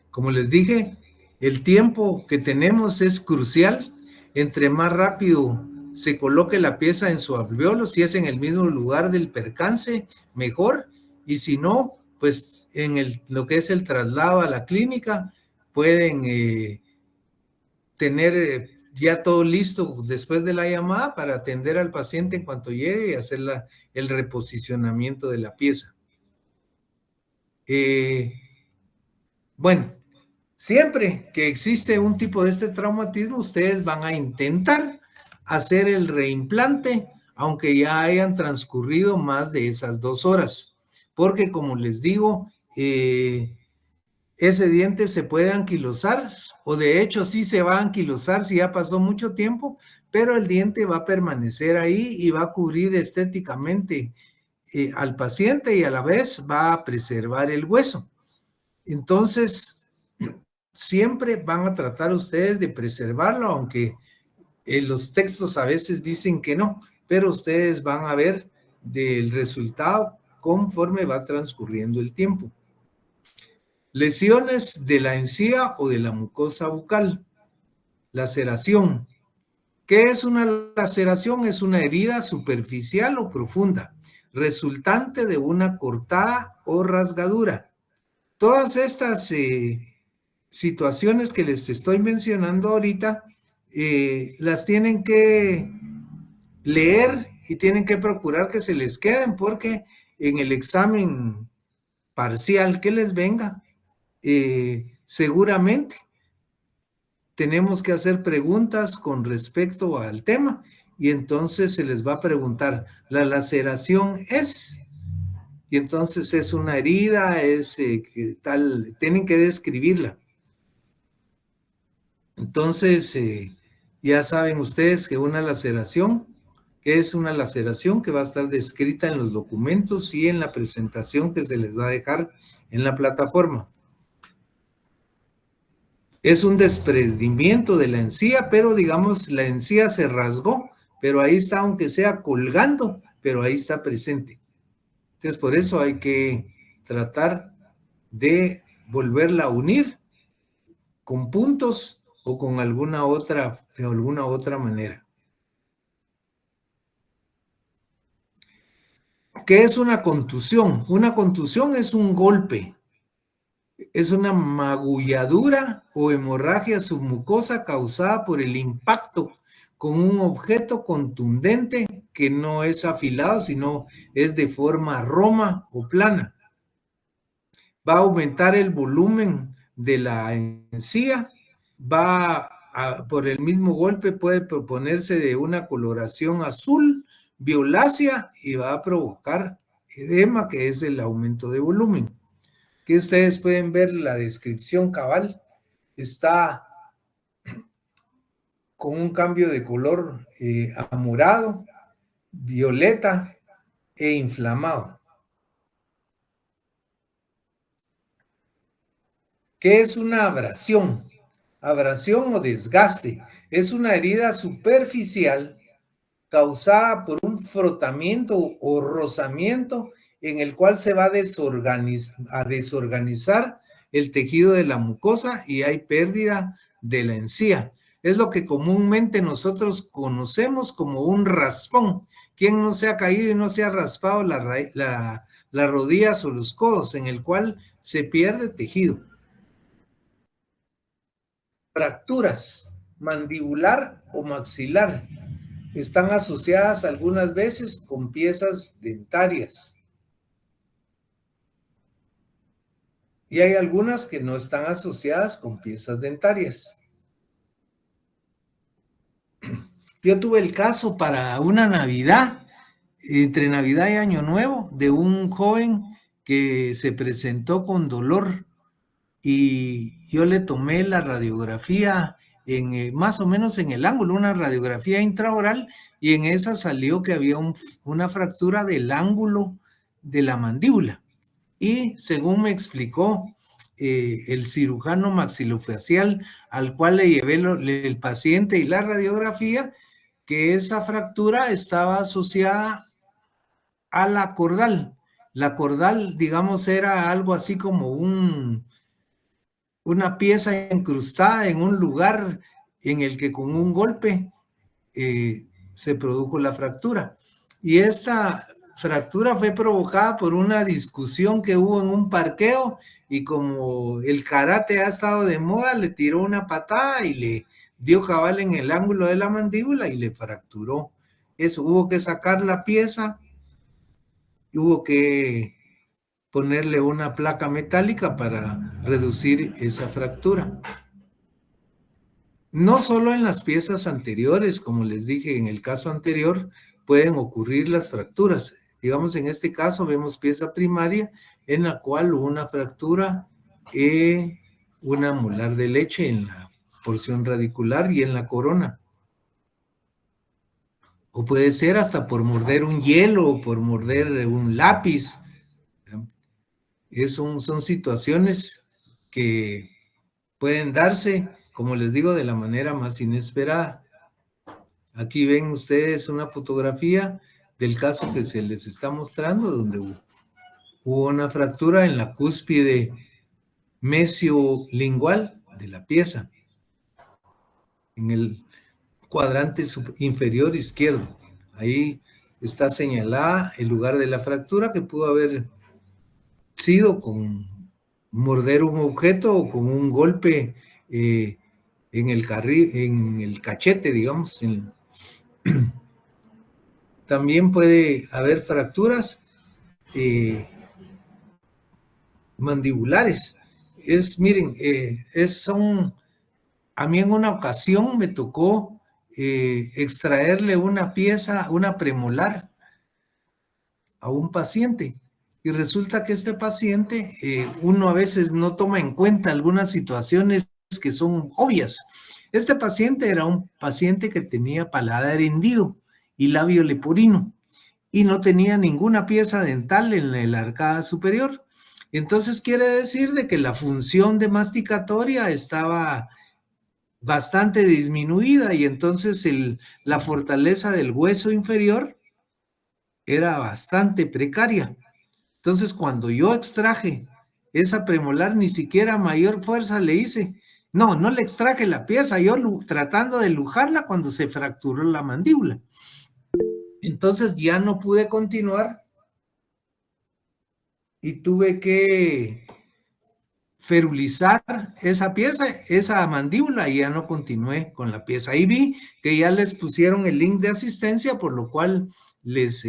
Como les dije, el tiempo que tenemos es crucial. Entre más rápido se coloque la pieza en su alveolo, si es en el mismo lugar del percance, mejor. Y si no, pues en lo que es el traslado a la clínica, pueden tener ya todo listo después de la llamada para atender al paciente en cuanto llegue y hacer el reposicionamiento de la pieza. Bueno, siempre que existe un tipo de este traumatismo, ustedes van a intentar hacer el reimplante, aunque ya hayan transcurrido más de esas 2 horas, porque como les digo, ese diente se puede anquilosar, o de hecho sí se va a anquilosar si ya pasó mucho tiempo, pero el diente va a permanecer ahí y va a cubrir estéticamente al paciente y a la vez va a preservar el hueso. Entonces, siempre van a tratar ustedes de preservarlo, aunque los textos a veces dicen que no, pero ustedes van a ver del resultado conforme va transcurriendo el tiempo. Lesiones de la encía o de la mucosa bucal. Laceración. ¿Qué es una laceración? Es una herida superficial o profunda, resultante de una cortada o rasgadura. Todas estas situaciones que les estoy mencionando ahorita, las tienen que leer y tienen que procurar que se les queden, porque en el examen parcial que les venga, seguramente tenemos que hacer preguntas con respecto al tema y entonces se les va a preguntar, ¿la laceración es? Y entonces es una herida, es tal, tienen que describirla. Entonces, ya saben ustedes que una laceración, que es una laceración que va a estar descrita en los documentos y en la presentación que se les va a dejar en la plataforma. Es un desprendimiento de la encía, pero digamos la encía se rasgó, pero ahí está, aunque sea colgando, pero ahí está presente. Entonces por eso hay que tratar de volverla a unir con puntos o con alguna otra, de alguna otra manera. ¿Qué es una contusión? Una contusión es un golpe. Es una magulladura o hemorragia submucosa causada por el impacto con un objeto contundente que no es afilado, sino es de forma roma o plana. Va a aumentar el volumen de la encía, por el mismo golpe puede proponerse de una coloración azul, violácea, y va a provocar edema, que es el aumento de volumen. Que ustedes pueden ver la descripción cabal, está con un cambio de color a morado, violeta e inflamado. ¿Qué es una abrasión? Abrasión o desgaste es una herida superficial causada por un frotamiento o rozamiento en el cual se va a desorganizar el tejido de la mucosa y hay pérdida de la encía. Es lo que comúnmente nosotros conocemos como un raspón. ¿Quién no se ha caído y no se ha raspado las rodillas o los codos, en el cual se pierde tejido? Fracturas mandibular o maxilar están asociadas algunas veces con piezas dentarias. Y hay algunas que no están asociadas con piezas dentarias. Yo tuve el caso para una Navidad, entre Navidad y Año Nuevo, de un joven que se presentó con dolor y yo le tomé la radiografía más o menos en el ángulo, una radiografía intraoral, y en esa salió que había una fractura del ángulo de la mandíbula. Y según me explicó el cirujano maxilofacial al cual le llevé el paciente y la radiografía, que esa fractura estaba asociada a la cordal. La cordal, digamos, era algo así como una pieza incrustada en un lugar en el que con un golpe se produjo la fractura. Y esta fractura fue provocada por una discusión que hubo en un parqueo y como el karate ha estado de moda, le tiró una patada y le dio cabal en el ángulo de la mandíbula y le fracturó. Eso, hubo que sacar la pieza, hubo que ponerle una placa metálica para reducir esa fractura. No solo en las piezas anteriores, como les dije en el caso anterior, pueden ocurrir las fracturas. Digamos, en este caso vemos pieza primaria en la cual hubo una fractura, una molar de leche en la porción radicular y en la corona. O puede ser hasta por morder un hielo o por morder un lápiz. Son situaciones que pueden darse, como les digo, de la manera más inesperada. Aquí ven ustedes una fotografía del caso que se les está mostrando, donde hubo una fractura en la cúspide mesiolingual de la pieza, en el cuadrante inferior izquierdo. Ahí está señalada el lugar de la fractura, que pudo haber sido con morder un objeto o con un golpe en el cachete, digamos. También puede haber fracturas mandibulares. Miren, a mí en una ocasión me tocó extraerle una pieza, una premolar, a un paciente. Y resulta que este paciente, uno a veces no toma en cuenta algunas situaciones que son obvias. Este paciente era un paciente que tenía paladar hendido y labio leporino y no tenía ninguna pieza dental en la arcada superior. Entonces quiere decir de que la función de masticatoria estaba bastante disminuida y entonces la fortaleza del hueso inferior era bastante precaria. Entonces, cuando yo extraje esa premolar, ni siquiera mayor fuerza le hice. No le extraje la pieza, yo tratando de lujarla cuando se fracturó la mandíbula. Entonces ya no pude continuar y tuve que ferulizar esa pieza, esa mandíbula, y ya no continué con la pieza. Ahí vi que ya les pusieron el link de asistencia, por lo cual les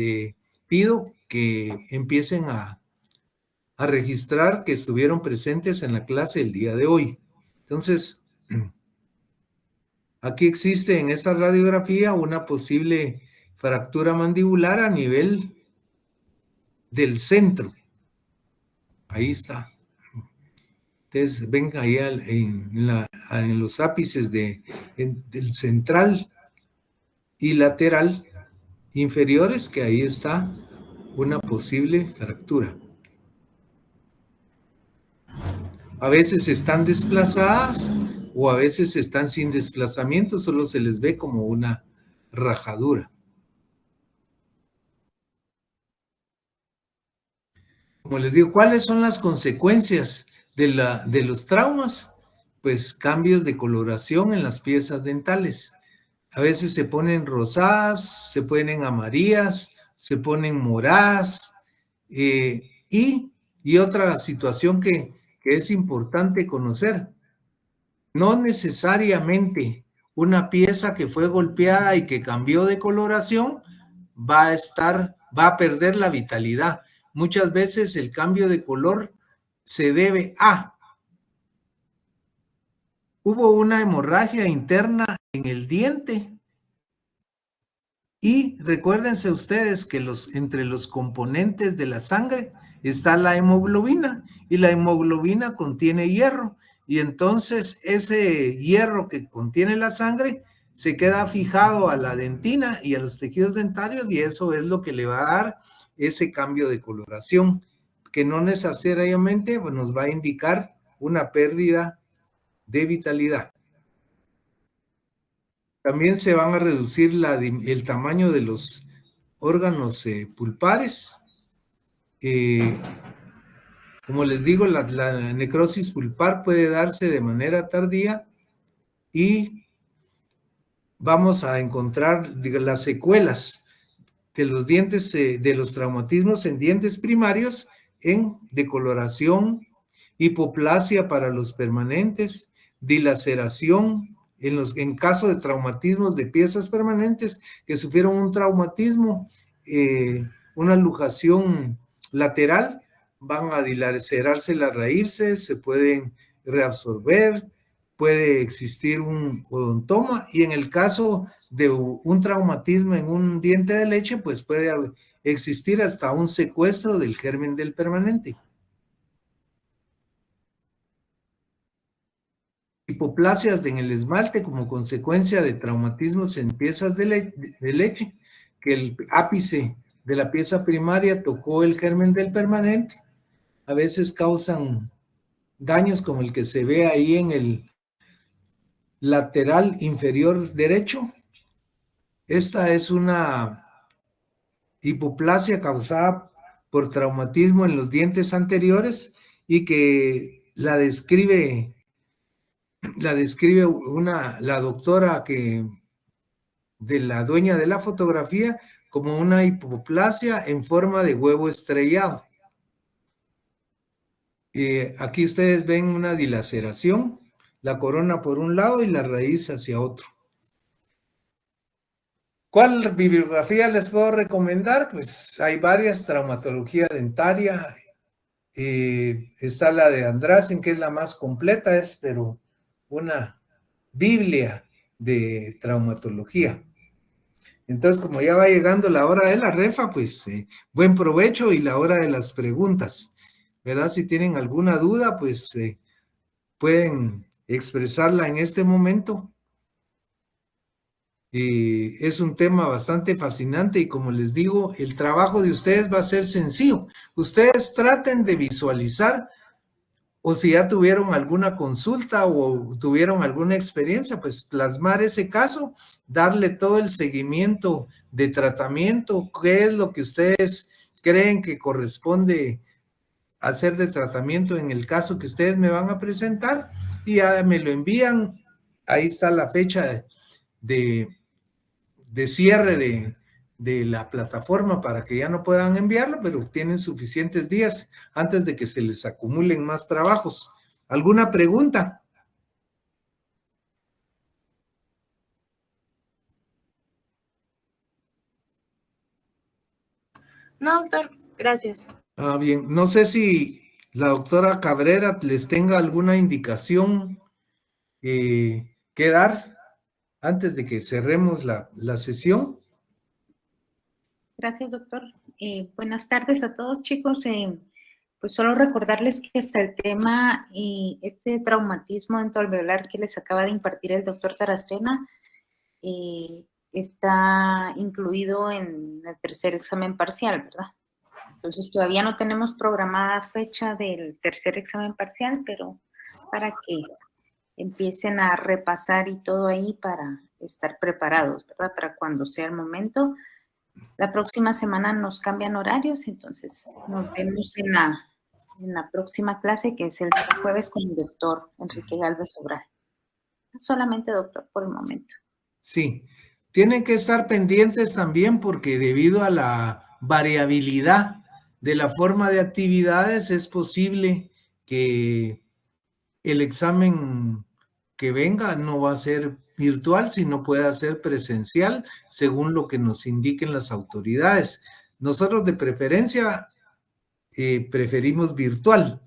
pido que empiecen a registrar que estuvieron presentes en la clase el día de hoy. Entonces, aquí existe en esta radiografía una posible fractura mandibular a nivel del centro. Ahí está. Ustedes ven ahí en los ápices del central y lateral inferiores, que ahí está una posible fractura. A veces están desplazadas o a veces están sin desplazamiento, solo se les ve como una rajadura. Como les digo, ¿cuáles son las consecuencias de los traumas? Pues cambios de coloración en las piezas dentales. A veces se ponen rosadas, se ponen amarillas, se ponen moradas, y otra situación que es importante conocer. No necesariamente una pieza que fue golpeada y que cambió de coloración va a perder la vitalidad. Muchas veces el cambio de color se debe a hubo una hemorragia interna en el diente. Y recuérdense ustedes que entre los componentes de la sangre está la hemoglobina, y la hemoglobina contiene hierro, y entonces ese hierro que contiene la sangre se queda fijado a la dentina y a los tejidos dentarios, y eso es lo que le va a dar ese cambio de coloración, que no necesariamente nos va a indicar una pérdida de vitalidad. También se van a reducir el tamaño de los órganos pulpares. Como les digo, la necrosis pulpar puede darse de manera tardía y vamos a encontrar las secuelas de los dientes, de los traumatismos en dientes primarios, en decoloración, hipoplasia para los permanentes, dilaceración en caso de traumatismos de piezas permanentes que sufrieron un traumatismo, una luxación lateral, van a dilacerarse las raíces, se pueden reabsorber, puede existir un odontoma, y en el caso de un traumatismo en un diente de leche, pues puede existir hasta un secuestro del germen del permanente. Hipoplasias en el esmalte como consecuencia de traumatismos en piezas de leche, que el ápice de la pieza primaria tocó el germen del permanente. A veces causan daños como el que se ve ahí en el lateral inferior derecho. Esta es una hipoplasia causada por traumatismo en los dientes anteriores y que la describe la doctora de la dueña de la fotografía como una hipoplasia en forma de huevo estrellado. Aquí ustedes ven una dilaceración, la corona por un lado y la raíz hacia otro. ¿Cuál bibliografía les puedo recomendar? Pues hay varias: traumatología dentaria, está la de Andrassen, que es la más completa, pero una biblia de traumatología. Entonces, como ya va llegando la hora de la refa, pues buen provecho y la hora de las preguntas, ¿verdad? Si tienen alguna duda, pues pueden expresarla en este momento. Es un tema bastante fascinante y, como les digo, el trabajo de ustedes va a ser sencillo. Ustedes traten de visualizar, o si ya tuvieron alguna consulta o tuvieron alguna experiencia, pues plasmar ese caso, darle todo el seguimiento de tratamiento, qué es lo que ustedes creen que corresponde hacer de tratamiento en el caso que ustedes me van a presentar, y ya me lo envían. Ahí está la fecha de cierre de la plataforma para que ya no puedan enviarlo, pero tienen suficientes días antes de que se les acumulen más trabajos. ¿Alguna pregunta? No, doctor, gracias. Bien, no sé si la doctora Cabrera les tenga alguna indicación que dar antes de que cerremos la sesión. Gracias, doctor. Buenas tardes a todos, chicos. Pues solo recordarles que hasta el tema y este traumatismo dentoalveolar que les acaba de impartir el doctor Taracena está incluido en el tercer examen parcial, ¿verdad? Entonces todavía no tenemos programada fecha del tercer examen parcial, pero para que empiecen a repasar y todo ahí para estar preparados, ¿verdad? Para cuando sea el momento. La próxima semana nos cambian horarios, entonces nos vemos en la próxima clase, que es el jueves, con el doctor Enrique Galvez Sobral. Solamente, doctor, por el momento. Sí, tienen que estar pendientes también, porque debido a la variabilidad de la forma de actividades es posible que el examen que venga no va a ser virtual, sino pueda ser presencial, según lo que nos indiquen las autoridades. Nosotros de preferencia preferimos virtual,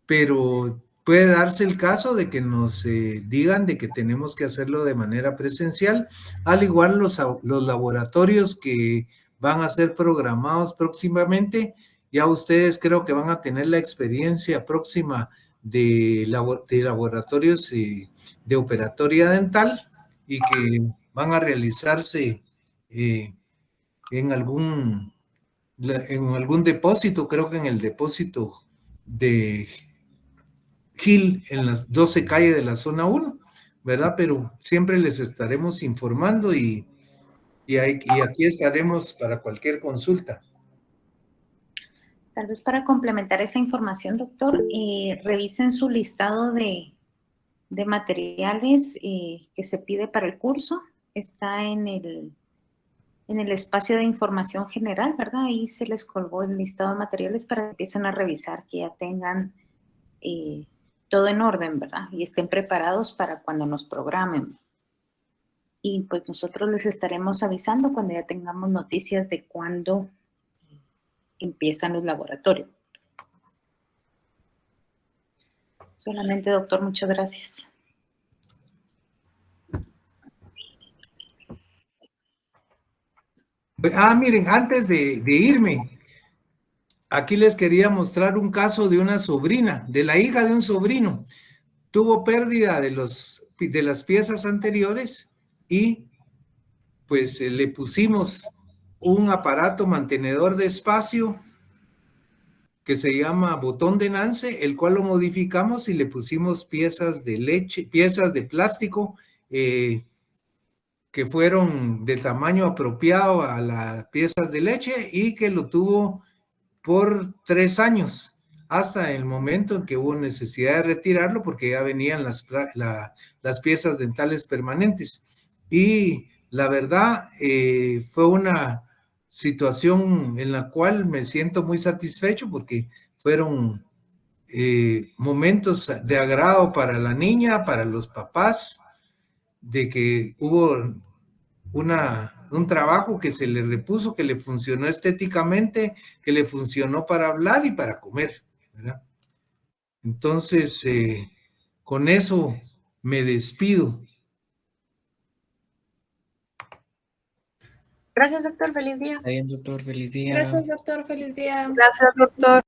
pero puede darse el caso de que nos digan de que tenemos que hacerlo de manera presencial, al igual los laboratorios que van a ser programados próximamente. Ya ustedes creo que van a tener la experiencia próxima de laboratorios de operatoria dental, y que van a realizarse en algún depósito, creo que en el depósito de Gil, en las 12 calles de la zona 1, ¿verdad? Pero siempre les estaremos informando y aquí estaremos para cualquier consulta. Tal vez para complementar esa información, doctor, revisen su listado de materiales que se pide para el curso. Está en el espacio de información general, ¿verdad? Ahí se les colgó el listado de materiales para que empiecen a revisar, que ya tengan todo en orden, ¿verdad? Y estén preparados para cuando nos programen. y pues nosotros les estaremos avisando cuando ya tengamos noticias de cuándo empiezan los laboratorios. Solamente, doctor, muchas gracias. Miren, antes de irme, aquí les quería mostrar un caso de una sobrina, de la hija de un sobrino. Tuvo pérdida de las piezas anteriores y pues le pusimos un aparato mantenedor de espacio que se llama botón de Nance, el cual lo modificamos y le pusimos piezas de leche, piezas de plástico que fueron de tamaño apropiado a las piezas de leche y que lo tuvo por 3 años, hasta el momento en que hubo necesidad de retirarlo porque ya venían las piezas dentales permanentes. Y la verdad, fue una situación en la cual me siento muy satisfecho porque fueron momentos de agrado para la niña, para los papás, de que hubo un trabajo que se le repuso, que le funcionó estéticamente, que le funcionó para hablar y para comer, ¿verdad? Entonces, con eso me despido. Gracias, doctor. Feliz día. Está bien, doctor, feliz día. Gracias, doctor. Feliz día. Gracias, doctor.